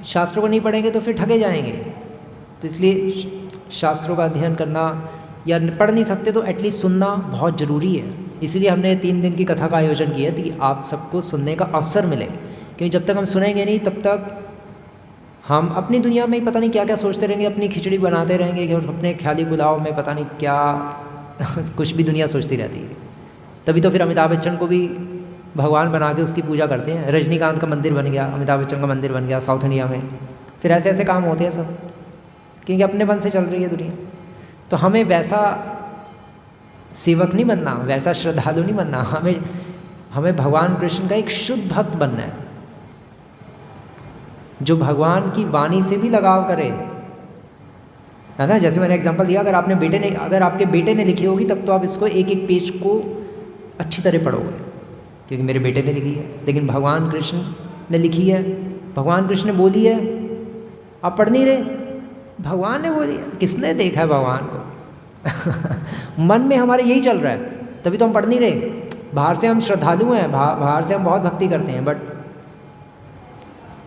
शास्त्रों को नहीं पढ़ेंगे तो फिर ठगे जाएंगे। तो इसलिए शास्त्रों का अध्ययन करना, या पढ़ नहीं सकते तो एटलीस्ट सुनना बहुत ज़रूरी है। इसीलिए हमने 3 दिन की कथा का आयोजन किया कि आप सबको सुनने का अवसर मिले, क्योंकि जब तक हम सुनेंगे नहीं तब तक हम अपनी दुनिया में ही पता नहीं क्या क्या सोचते रहेंगे, अपनी खिचड़ी बनाते रहेंगे और अपने ख्याली पुलाव में पता नहीं क्या कुछ भी दुनिया सोचती रहती है। तभी तो फिर अमिताभ बच्चन को भी भगवान बना के उसकी पूजा करते हैं। रजनीकांत का मंदिर बन गया, अमिताभ बच्चन का मंदिर बन गया साउथ इंडिया में। फिर ऐसे ऐसे काम होते हैं सब, क्योंकि अपने मन से चल रही है दुनिया। तो हमें वैसा सेवक नहीं बनना, वैसा श्रद्धालु नहीं बनना, हमें भगवान कृष्ण का एक शुद्ध भक्त बनना है, जो भगवान की वाणी से भी लगाव करे, है ना। जैसे मैंने एग्जांपल दिया, अगर आपके बेटे ने लिखी होगी तब तो आप इसको एक एक पेज को अच्छी तरह पढ़ोगे, क्योंकि मेरे बेटे ने लिखी है। लेकिन भगवान कृष्ण ने लिखी है, भगवान कृष्ण ने बोली है, आप पढ़ नहीं रहे। भगवान ने बोली है, किसने देखा है भगवान को मन में हमारे यही चल रहा है, तभी तो हम पढ़ नहीं रहे। बाहर से हम श्रद्धालु हैं, बाहर से हम बहुत भक्ति करते हैं, बट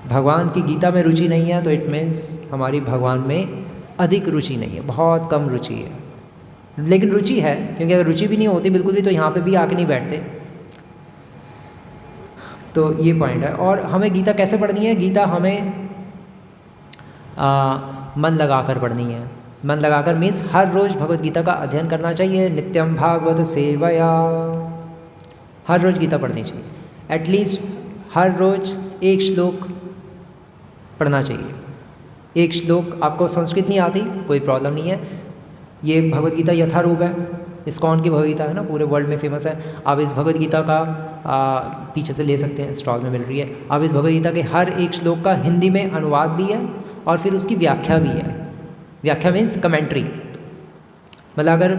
भगवान की गीता में रुचि नहीं है, तो इट मीन्स हमारी भगवान में अधिक रुचि नहीं है, बहुत कम रुचि है। लेकिन रुचि है, क्योंकि अगर रुचि भी नहीं होती बिल्कुल भी तो यहाँ पे भी आके नहीं बैठते। तो ये पॉइंट है। और हमें गीता कैसे पढ़नी है? गीता हमें मन लगाकर पढ़नी है। मन लगाकर मीन्स हर रोज़ भगवत गीता का अध्ययन करना चाहिए। नित्यम भागवत सेवया, हर रोज़ गीता पढ़नी चाहिए। एटलीस्ट हर रोज़ एक श्लोक पढ़ना चाहिए। एक श्लोक, आपको संस्कृत नहीं आती कोई प्रॉब्लम नहीं है, ये भगवत गीता यथारूप है, इस्कॉन की भगवत गीता है ना, पूरे वर्ल्ड में फेमस है। आप इस भगवत गीता का पीछे से ले सकते हैं, स्टॉल में मिल रही है। आप इस भगवत गीता के हर एक श्लोक का हिंदी में अनुवाद भी है और फिर उसकी व्याख्या भी है। व्याख्या मीन्स कमेंट्री, मतलब अगर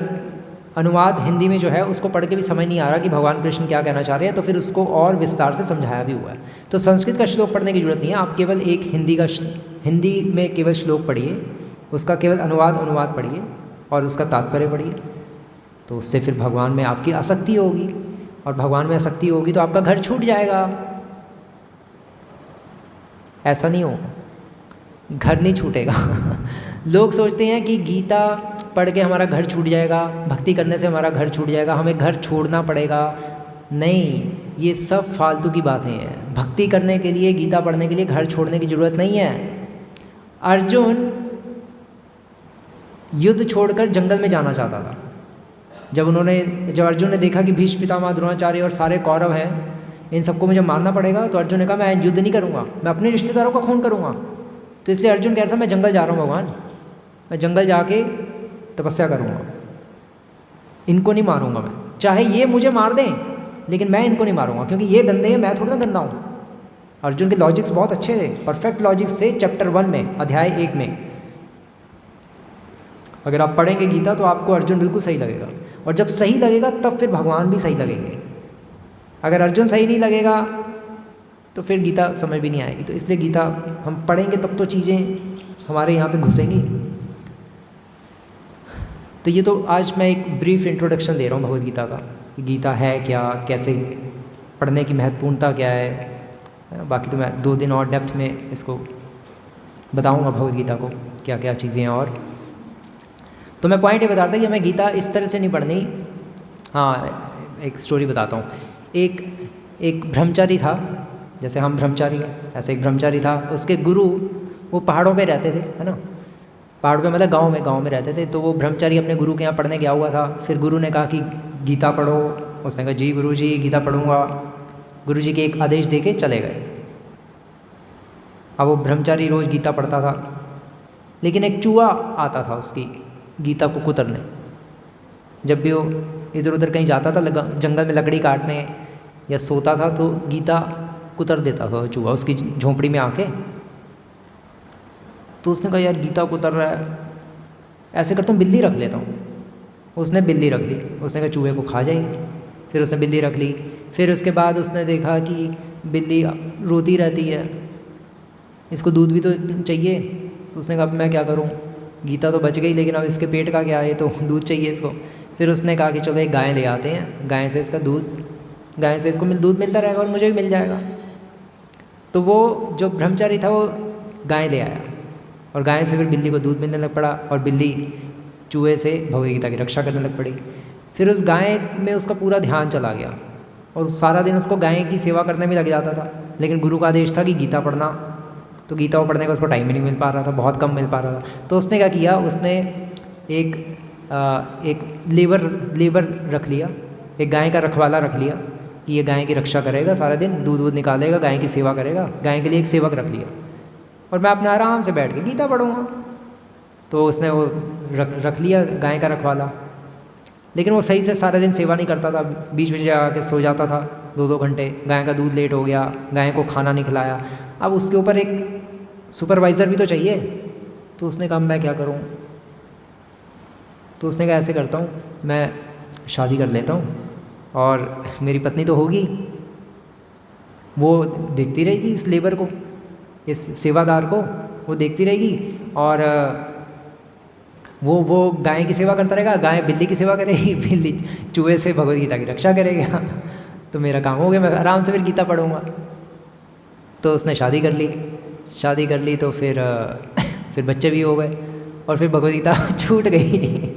अनुवाद हिंदी में जो है उसको पढ़ के भी समझ नहीं आ रहा कि भगवान कृष्ण क्या कहना चाह रहे हैं, तो फिर उसको और विस्तार से समझाया भी हुआ है। तो संस्कृत का श्लोक पढ़ने की जरूरत नहीं है, आप केवल एक हिंदी में केवल श्लोक पढ़िए, उसका केवल अनुवाद पढ़िए और उसका तात्पर्य पढ़िए, तो उससे फिर भगवान में आपकी आसक्ति होगी, और भगवान में आसक्ति होगी तो आपका घर छूट जाएगा। ऐसा नहीं हो, घर नहीं छूटेगा। लोग सोचते हैं कि गीता पढ़ के हमारा घर छूट जाएगा, भक्ति करने से हमारा घर छूट जाएगा, हमें घर छोड़ना पड़ेगा। नहीं, ये सब फालतू की बातें हैं। भक्ति करने के लिए, गीता पढ़ने के लिए घर छोड़ने की ज़रूरत नहीं है। अर्जुन युद्ध छोड़कर जंगल में जाना चाहता था। जब अर्जुन ने देखा कि भीष्म पितामह, द्रोणाचार्य और सारे कौरव हैं, इन सबको मुझे मारना पड़ेगा, तो अर्जुन ने कहा मैं युद्ध नहीं करूँगा, मैं अपने रिश्तेदारों का खून करूँगा। तो इसलिए अर्जुन कह रहा था मैं जंगल जा रहा हूँ भगवान, मैं जंगल जाके तपस्या करूँगा, इनको नहीं मारूँगा मैं, चाहे ये मुझे मार दें लेकिन मैं इनको नहीं मारूँगा, क्योंकि ये गंदे हैं, मैं थोड़ा ना गंदा हूँ। अर्जुन के लॉजिक्स बहुत अच्छे थे, परफेक्ट लॉजिक्स थे। चैप्टर 1 में, अध्याय 1 में अगर आप पढ़ेंगे गीता तो आपको अर्जुन बिल्कुल सही लगेगा, और जब सही लगेगा तब फिर भगवान भी सही लगेंगे। अगर अर्जुन सही नहीं लगेगा तो फिर गीता समझ भी नहीं आएगी। तो इसलिए गीता हम पढ़ेंगे तब तो चीज़ें हमारे यहाँ पे घुसेंगी। तो ये तो आज मैं एक ब्रीफ इंट्रोडक्शन दे रहा हूँ भगवद गीता का, कि गीता है क्या, कैसे पढ़ने की महत्वपूर्णता क्या है। बाकी तो मैं 2 दिन और डेप्थ में इसको बताऊँगा भगवद गीता को क्या क्या चीज़ें हैं। और तो मैं पॉइंट ये बता रहा था कि हमें गीता इस तरह से नहीं पढ़नी। हाँ, एक स्टोरी बताता हूँ। एक ब्रह्मचारी था, जैसे हम ब्रह्मचारी हैं, ऐसे एक ब्रह्मचारी था। उसके गुरु वो पहाड़ों पे रहते थे, है ना, पहाड़ पे मतलब गांव में रहते थे। तो वो ब्रह्मचारी अपने गुरु के यहाँ पढ़ने गया हुआ था। फिर गुरु ने कहा कि गीता पढ़ो। उसने कहा जी गुरु जी गीता पढ़ूँगा। गुरु जी के एक आदेश दे के चले गए। अब वो ब्रह्मचारी रोज़ गीता पढ़ता था, लेकिन एक चूहा आता था उसकी गीता को कुतरने। जब भी वो इधर उधर कहीं जाता था जंगल में लकड़ी काटने या सोता था, तो गीता कुतर देता था चूहा उसकी झोंपड़ी में आके। तो उसने कहा यार गीता कुतर रहा है, ऐसे करता हूँ बिल्ली रख लेता हूँ। उसने बिल्ली रख ली। उसने कहा चूहे को खा जाएगी। फिर उसने बिल्ली रख ली। फिर उसके बाद उसने देखा कि बिल्ली रोती रहती है, इसको दूध भी तो चाहिए। तो उसने कहा मैं क्या करूँ, गीता तो बच गई लेकिन अब इसके पेट का क्या है, तो दूध चाहिए इसको। फिर उसने कहा कि चलो एक गाय ले आते हैं, गाय से इसका दूध, गाय से इसको दूध मिलता रहेगा और मुझे भी मिल जाएगा। तो वो जो ब्रह्मचारी था वो गाय ले आया, और गाय से फिर बिल्ली को दूध मिलने लग पड़ा, और बिल्ली चूहे से भगवद गीता की रक्षा करने लग पड़ी। फिर उस गाय में उसका पूरा ध्यान चला गया, और सारा दिन उसको गाय की सेवा करने में लग जाता था। लेकिन गुरु का आदेश था कि गीता पढ़ना, तो गीता को पढ़ने का उसको टाइम ही नहीं मिल पा रहा था, बहुत कम मिल पा रहा था। तो उसने क्या किया, उसने एक लेबर रख लिया, एक गाय का रखवाला रख लिया कि ये गाय की रक्षा करेगा, सारा दिन दूध निकालेगा, गाय की सेवा करेगा। गाय के लिए एक सेवक रख लिया, और मैं अपना आराम से बैठ के गीता पढ़ूँगा। तो उसने वो रख लिया गाय का रखवाला, लेकिन वो सही से सारा दिन सेवा नहीं करता था, बीच बीच आके सो जाता था 2-2 घंटे। गाय का दूध लेट हो गया, गाय को खाना नहीं खिलाया। अब उसके ऊपर एक सुपरवाइज़र भी तो चाहिए। तो उसने कहा मैं क्या करूं। तो उसने कहा ऐसे करता हूं, मैं शादी कर लेता हूं, और मेरी पत्नी तो होगी, वो देखती रहेगी इस लेबर को, इस सेवादार को वो देखती रहेगी, और वो गाय की सेवा करता रहेगा, गाय बिल्ली की सेवा करेगी, बिल्ली चूहे से भगवद गीता की रक्षा करेगा। तो मेरा काम हो गया, मैं आराम से फिर गीता पढ़ूँगा। तो उसने शादी कर ली तो फिर बच्चे भी हो गए और फिर भगवद गीता छूट गई।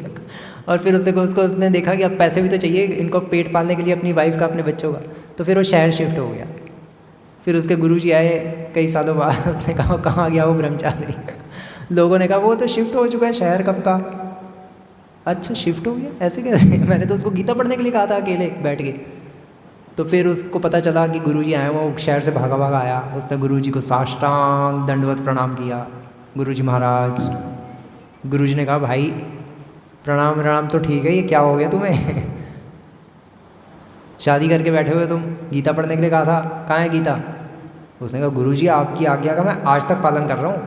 और फिर उसने देखा कि अब पैसे भी तो चाहिए इनको पेट पालने के लिए, अपनी वाइफ का, अपने बच्चों का। तो फिर वो शहर शिफ्ट हो गया। फिर उसके गुरुजी आए कई सालों बाद, उसने कहा कहाँ गया वो ब्रह्मचारी। लोगों ने कहा वो तो शिफ्ट हो चुका है शहर कब का। अच्छा शिफ्ट हो गया, ऐसे कैसे? मैंने तो उसको गीता पढ़ने के लिए कहा था अकेले बैठ के। तो फिर उसको पता चला कि गुरुजी आए, वो शहर से भागा आया। उसने गुरुजी को साष्टांग दंडवत प्रणाम किया। गुरुजी महाराज, गुरुजी ने कहा भाई प्रणाम तो ठीक है, ये क्या हो गया तुम्हें? शादी करके बैठे हुए तुम, गीता पढ़ने के लिए कहा था, कहाँ है गीता? उसने कहा गुरुजी आपकी आज्ञा का मैं आज तक पालन कर रहा हूँ,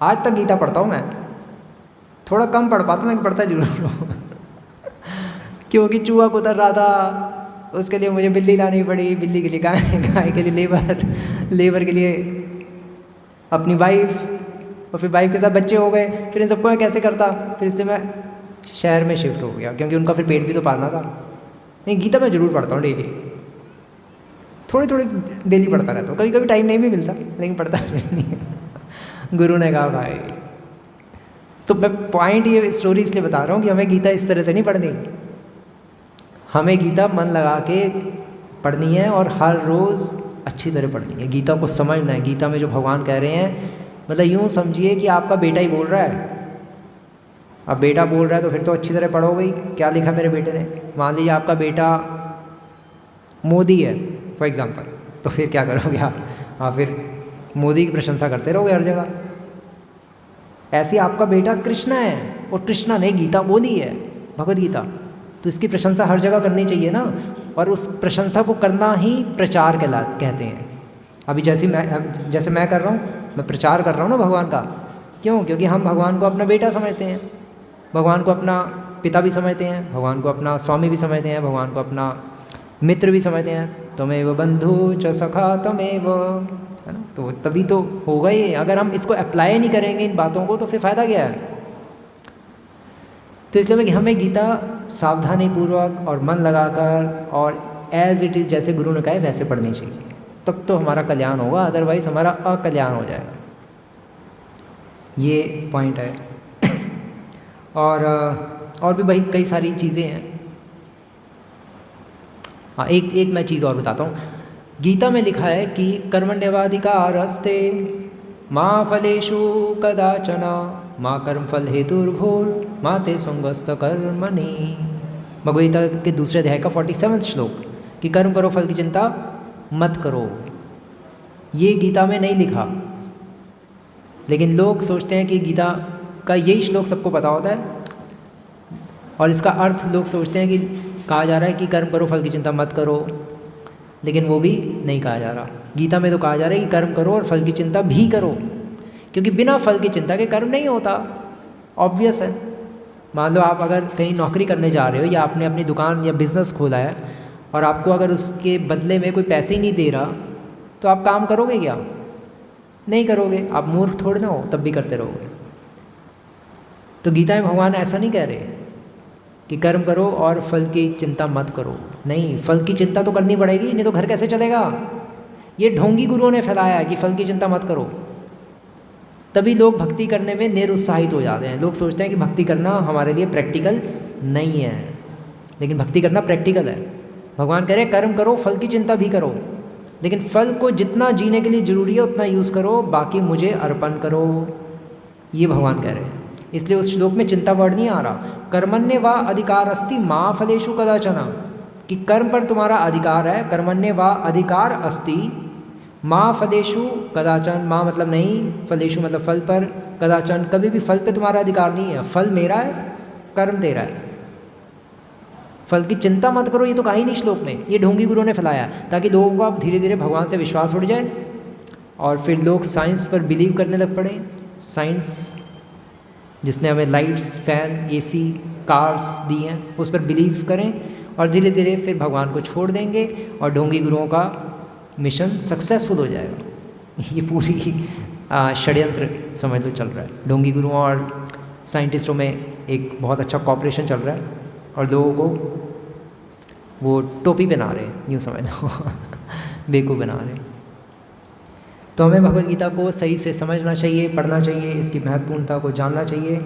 आज तक गीता पढ़ता हूँ मैं। थोड़ा कम पढ़ पाता हूँ, मैं पढ़ता जरूर हूँ। क्योंकि चूहा कुतर रहा था, उसके लिए मुझे बिल्ली लानी पड़ी, बिल्ली के लिए गाय के लिए लेबर के लिए अपनी वाइफ, और फिर वाइफ के साथ बच्चे हो गए। फिर इन सबको मैं कैसे करता? फिर इसलिए मैं शहर में शिफ्ट हो गया, क्योंकि उनका फिर पेट भी तो पालना था। नहीं, गीता मैं ज़रूर पढ़ता हूँ डेली, थोड़ी डेली पढ़ता रहता हूँ। कभी टाइम नहीं भी मिलता, लेकिन पढ़ता नहीं है। गुरु ने कहा भाई, तो मैं पॉइंट ये स्टोरी इसलिए बता रहा हूँ कि हमें गीता इस तरह से नहीं पढ़नी। हमें गीता मन लगा के पढ़नी है और हर रोज़ अच्छी तरह पढ़नी है। गीता को समझना है। गीता में जो भगवान कह रहे हैं, मतलब यूँ समझिए कि आपका बेटा ही बोल रहा है। अब बेटा बोल रहा है तो फिर तो अच्छी तरह पढ़ोगे ही। क्या लिखा मेरे बेटे ने? मान लीजिए आपका बेटा मोदी है फॉर एग्ज़ाम्पल, तो फिर क्या करोगे आप? फिर मोदी की प्रशंसा करते रहोगे हर जगह। ऐसे आपका बेटा कृष्णा है और कृष्णा ने गीता बोली है, भगवद गीता, तो इसकी प्रशंसा हर जगह करनी चाहिए ना। और उस प्रशंसा को करना ही प्रचार कहते हैं। अभी जैसे मैं कर रहा हूँ, मैं प्रचार कर रहा हूँ ना भगवान का। क्यों? क्योंकि हम भगवान को अपना बेटा समझते हैं, भगवान को अपना पिता भी समझते हैं, भगवान को अपना स्वामी भी समझते हैं, भगवान को अपना मित्र भी समझते हैं। तमेव बंधु च सखा तमेव, है ना? तो तभी तो होगा ही। अगर हम इसको अप्लाई नहीं करेंगे इन बातों को, तो फिर फ़ायदा क्या है? तो इसलिए हमें गीता सावधानी पूर्वक और मन लगाकर और एज इट इज़ जैसे गुरु ने कहा है वैसे पढ़नी चाहिए, तब तो हमारा कल्याण होगा, अदरवाइज़ हमारा अकल्याण हो जाएगा। ये पॉइंट है। और भी भाई कई सारी चीज़ें हैं। हाँ, एक मैं चीज़ और बताता हूँ। गीता में लिखा है कि कर्मण्यवाधिकारस्ते माँ फलेषु कदाचन माँ कर्मफल हेतुर्भूर्मा ते संगस्त कर्मणि। भगवद गीता के दूसरे अध्याय का 47वां श्लोक कि कर्म करो, फल की चिंता मत करो। ये गीता में नहीं लिखा, लेकिन लोग सोचते हैं कि गीता का यही श्लोक सबको पता होता है, और इसका अर्थ लोग सोचते हैं कि कहा जा रहा है कि कर्म करो, फल की चिंता मत करो, लेकिन वो भी नहीं कहा जा रहा। गीता में तो कहा जा रहा है कि कर्म करो और फल की चिंता भी करो, क्योंकि बिना फल की चिंता के कर्म नहीं होता। ऑब्वियस है। मान लो आप अगर कहीं नौकरी करने जा रहे हो, या आपने अपनी दुकान या बिज़नेस खोला है, और आपको अगर उसके बदले में कोई पैसे ही नहीं दे रहा, तो आप काम करोगे क्या? नहीं करोगे। आप मूर्ख थोड़े ना हो, तब भी करते रहोगे। तो गीता में भगवान ऐसा नहीं कह रहे कि कर्म करो और फल की चिंता मत करो। नहीं, फल की चिंता तो करनी पड़ेगी, नहीं तो घर कैसे चलेगा? ये ढोंगी गुरुओं ने फैलाया कि फल की चिंता मत करो, तभी लोग भक्ति करने में निरुत्साहित हो जाते हैं। लोग सोचते हैं कि भक्ति करना हमारे लिए प्रैक्टिकल नहीं है, लेकिन भक्ति करना प्रैक्टिकल है। भगवान कह रहे हैं कर्म करो, फल की चिंता भी करो, लेकिन फल को जितना जीने के लिए ज़रूरी है उतना यूज़ करो, बाकी मुझे अर्पण करो। ये भगवान कह रहे हैं। इसलिए उस श्लोक में चिंता वर्ड नहीं आ रहा। कर्मण्य वा अधिकार अस्ति माँ फलेषु कदाचन, कि कर्म पर तुम्हारा अधिकार है। कर्मण्य वा अधिकार अस्ति माँ फलेषु कदाचन, माँ मतलब नहीं, फलेषु मतलब फल पर, कदाचन कभी भी फल पे तुम्हारा अधिकार नहीं है। फल मेरा है, कर्म तेरा है। फल की चिंता मत करो, ये तो कहा ही नहीं श्लोक में। ये ढोंगी गुरुओं ने फैलाया ताकि लोगों को अब धीरे धीरे भगवान से विश्वास उड़ जाए, और फिर लोग साइंस पर बिलीव करने लग पड़े। साइंस जिसने हमें लाइट्स, फैन, एसी, कार्स दी हैं, उस पर बिलीव करें, और धीरे धीरे फिर भगवान को छोड़ देंगे, और ढोंगी गुरुओं का मिशन सक्सेसफुल हो जाएगा। ये पूरी षड्यंत्र समझ लो चल रहा है। ढोंगी गुरुओं और साइंटिस्टों में एक बहुत अच्छा कॉपरेशन चल रहा है और लोगों को वो टोपी बना रहे हैं, यूँ समझ लो बेवकूफ़ बना रहे हैं। तो हमें भगवद गीता को सही से समझना चाहिए, पढ़ना चाहिए, इसकी महत्वपूर्णता को जानना चाहिए,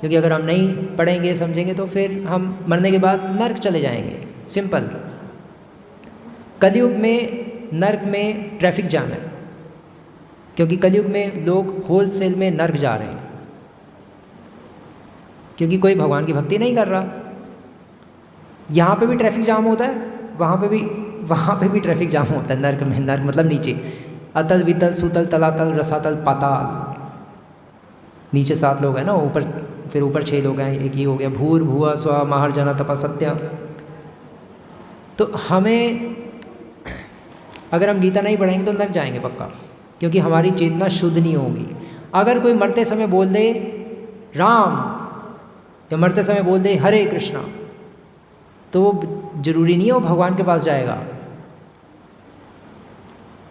क्योंकि अगर हम नहीं पढ़ेंगे समझेंगे तो फिर हम मरने के बाद नर्क चले जाएंगे। सिंपल। कलयुग में नर्क में ट्रैफिक जाम है, क्योंकि कलयुग में लोग होलसेल में नर्क जा रहे हैं, क्योंकि कोई भगवान की भक्ति नहीं कर रहा। यहाँ पे भी ट्रैफिक जाम होता है, वहाँ पे भी ट्रैफिक जाम होता है नर्क में। नर्क मतलब नीचे, अतल वितल सुतल तलातल रसातल पाताल। नीचे 7 लोग हैं ना, ऊपर फिर ऊपर 6 लोग हैं। एक ये हो गया भूर भुआ स्व महार जना तपा सत्या। तो हमें अगर हम गीता नहीं पढ़ेंगे तो नर्क जाएंगे पक्का, क्योंकि हमारी चेतना शुद्ध नहीं होगी। अगर कोई मरते समय बोल दे राम या मरते समय बोल दे हरे कृष्णा, तो वो जरूरी नहीं है वो भगवान के पास जाएगा।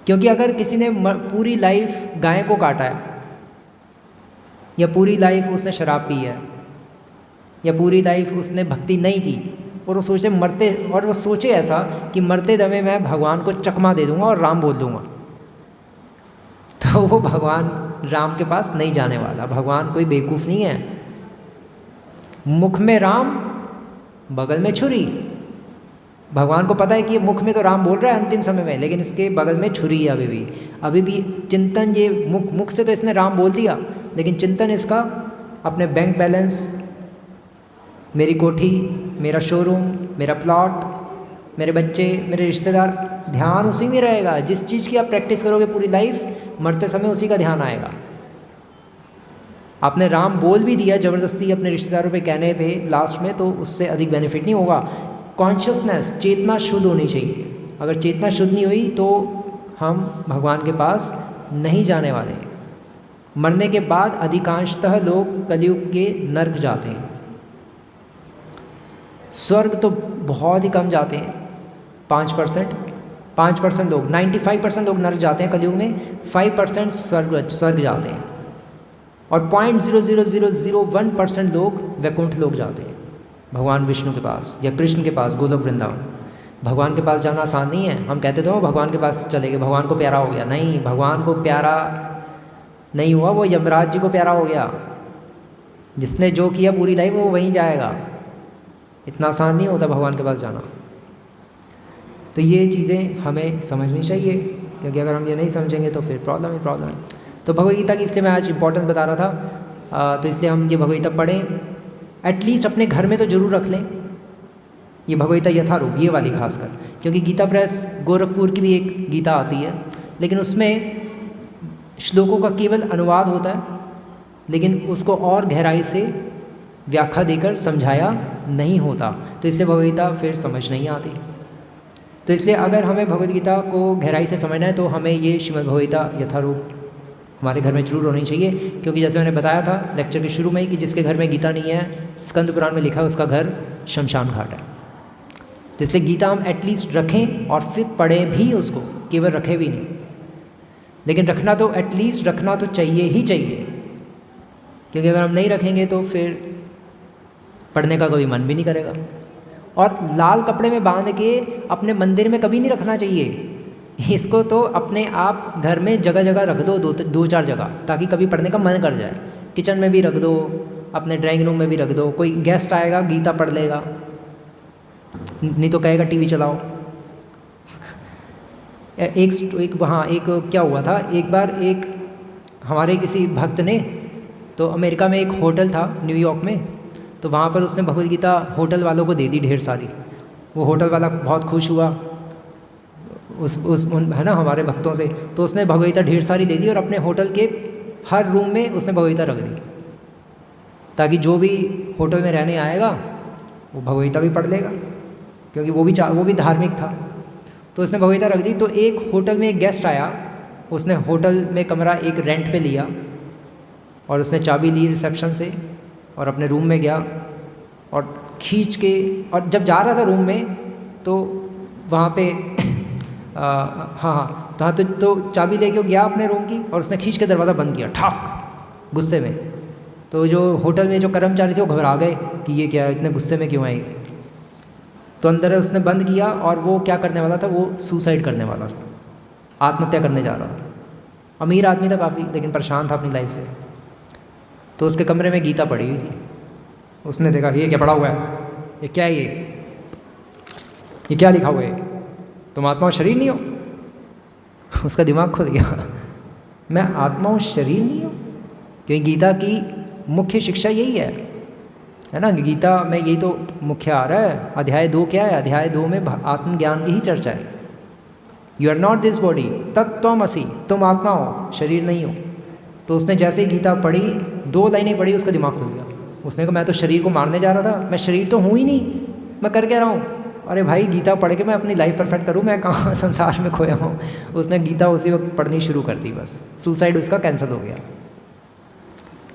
क्योंकि अगर किसी ने पूरी लाइफ गाय को काटा है, या पूरी लाइफ उसने शराब पी है, या पूरी लाइफ उसने भक्ति नहीं की, और वो सोचे ऐसा कि मरते दमे मैं भगवान को चकमा दे दूंगा और राम बोल दूंगा, तो वो भगवान राम के पास नहीं जाने वाला। भगवान कोई बेवकूफ़ नहीं है। मुख में राम, बगल में छुरी। भगवान को पता है कि ये मुख में तो राम बोल रहा है अंतिम समय में, लेकिन इसके बगल में छुरी है अभी भी चिंतन। ये मुख से तो इसने राम बोल दिया, लेकिन चिंतन इसका अपने बैंक बैलेंस, मेरी कोठी, मेरा शोरूम, मेरा प्लॉट, मेरे बच्चे, मेरे रिश्तेदार, ध्यान उसी में रहेगा। जिस चीज़ की आप प्रैक्टिस करोगे पूरी लाइफ, मरते समय उसी का ध्यान आएगा। आपने राम बोल भी दिया ज़बरदस्ती अपने रिश्तेदारों पे कहने पे लास्ट में, तो उससे अधिक बेनिफिट नहीं होगा। कॉन्शियसनेस, चेतना शुद्ध होनी चाहिए। अगर चेतना शुद्ध नहीं हुई तो हम भगवान के पास नहीं जाने वाले। मरने के बाद अधिकांशतः लोग कलयुग के नर्क जाते हैं। स्वर्ग तो बहुत ही कम जाते हैं, 5% लोग। 95% लोग नर्क जाते हैं कलयुग में, 5% स्वर्ग जाते हैं, और 0.00001% लोग वैकुंठ लोग जाते हैं, भगवान विष्णु के पास या कृष्ण के पास, गोलोक वृंदावन। भगवान के पास जाना आसान नहीं है। हम कहते तो भगवान के पास चले गए, भगवान को प्यारा हो गया। नहीं, भगवान को प्यारा नहीं हुआ, वो यमराज जी को प्यारा हो गया। जिसने जो किया पूरी लाइफ वो वहीं जाएगा। इतना आसान नहीं होता भगवान के पास जाना। तो ये चीज़ें हमें समझनी चाहिए, क्योंकि अगर हम ये नहीं समझेंगे तो फिर प्रॉब्लम ही प्रॉब्लम है। तो भगवद्गीता की इसलिए मैं आज इंपॉर्टेंस बता रहा था। तो इसलिए हम ये भगवद्गीता पढ़ें, एटलीस्ट अपने घर में तो ज़रूर रख लें ये भगवद्गीता यथारूप, ये वाली खासकर, क्योंकि गीता प्रेस गोरखपुर की भी एक गीता आती है, लेकिन उसमें श्लोकों का केवल अनुवाद होता है, लेकिन उसको और गहराई से व्याख्या देकर समझाया नहीं होता। तो इसलिए भगवद्गीता फिर समझ नहीं आती। तो इसलिए अगर हमें भगवद्गीता को गहराई से समझना है तो हमें ये श्रीमद् भगवद्गीता यथारूप हमारे घर में जरूर होनी चाहिए। क्योंकि जैसे मैंने बताया था लेक्चर के शुरू में ही कि जिसके घर में गीता नहीं है, स्कंद पुराण में लिखा है उसका घर शमशान घाट है। तो इसलिए गीता हम एटलीस्ट रखें और फिर पढ़ें भी उसको, केवल रखें भी नहीं, लेकिन रखना तो एटलीस्ट रखना तो चाहिए ही चाहिए। क्योंकि अगर हम नहीं रखेंगे तो फिर पढ़ने का कभी मन भी नहीं करेगा। और लाल कपड़े में बांध के अपने मंदिर में कभी नहीं रखना चाहिए। इसको तो अपने आप घर में जगह जगह रख दो, 2-4 जगह, ताकि कभी पढ़ने का मन कर जाए। किचन में भी रख दो, अपने ड्राइंग रूम में भी रख दो। कोई गेस्ट आएगा गीता पढ़ लेगा, नहीं तो कहेगा टीवी चलाओ। एक वहाँ एक क्या हुआ था, एक बार एक हमारे किसी भक्त ने, तो अमेरिका में एक होटल था न्यूयॉर्क में, तो वहाँ पर उसने भगवद गीता होटल वालों को दे दी ढेर सारी। वो होटल वाला बहुत खुश हुआ है ना हमारे भक्तों से, तो उसने भगवद गीता ढेर सारी दे दी और अपने होटल के हर रूम में उसने भगवद गीता रख दी, ताकि जो भी होटल में रहने आएगा वो भगवद गीता भी पढ़ लेगा, क्योंकि वो भी धार्मिक था। तो उसने भगवद गीता रख दी। तो एक होटल में एक गेस्ट आया, उसने होटल में कमरा एक रेंट पे लिया और उसने चाबी ली रिसेप्शन से और अपने रूम में गया और खींच के, और जब जा रहा था रूम में तो वहाँ पे तो चाबी लेके गया अपने रूम की और उसने खींच के दरवाज़ा बंद किया ठाक, गुस्से में। तो जो होटल में जो कर्मचारी थे वो घबरा गए कि ये क्या, इतने गुस्से में क्यों आए। तो अंदर उसने बंद किया और वो क्या करने वाला था, वो सुसाइड करने वाला था, आत्महत्या करने जा रहा था। अमीर आदमी था काफ़ी, लेकिन परेशान था अपनी लाइफ से। तो उसके कमरे में गीता पड़ी हुई थी। उसने देखा ये क्या पड़ा हुआ है, ये क्या है, ये क्या लिखा हुआ है, तुम आत्मा और शरीर नहीं हो। उसका दिमाग खुल गया, मैं आत्मा और शरीर नहीं हूँ। क्योंकि गीता की मुख्य शिक्षा यही है ना। गीता में यही तो मुख्य आ रहा है। अध्याय 2 क्या है, अध्याय 2 में आत्मज्ञान की ही चर्चा है। You are not this body तत्त्वमसि, तुम आत्मा हो, शरीर नहीं हो। तो उसने जैसे ही गीता पढ़ी, 2 लाइनें पढ़ी, उसका दिमाग खुल गया। उसने कहा मैं तो शरीर को मारने जा रहा था, मैं शरीर तो हूँ ही नहीं, मैं कर क्या रहा हूँ। अरे भाई गीता पढ़ के मैं अपनी लाइफ परफेक्ट करूँ, मैं कहाँ संसार में खोया हूँ। उसने गीता उसी वक्त पढ़नी शुरू कर दी, बस सुसाइड उसका कैंसिल हो गया।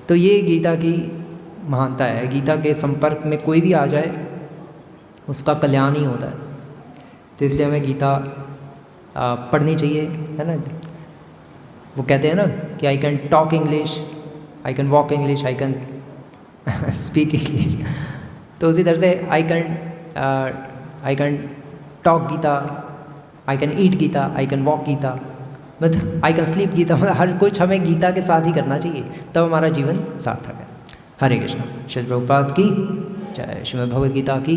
तो ये गीता की महानता है। गीता के संपर्क में कोई भी आ जाए उसका कल्याण ही होता है। तो इसलिए हमें गीता पढ़नी चाहिए, है ना। वो कहते हैं ना कि I can talk English, I can walk English, I can speak English. तो उसी तरह से I can talk Gita, I can eat Gita, I can walk Gita, मतलब आई कैन स्लीप गीता। मतलब हर कुछ हमें गीता के साथ ही करना चाहिए, तब हमारा जीवन सार्थक है। हरे कृष्ण। श्री प्रभुपाद की जय। श्रीमद् भगवद गीता की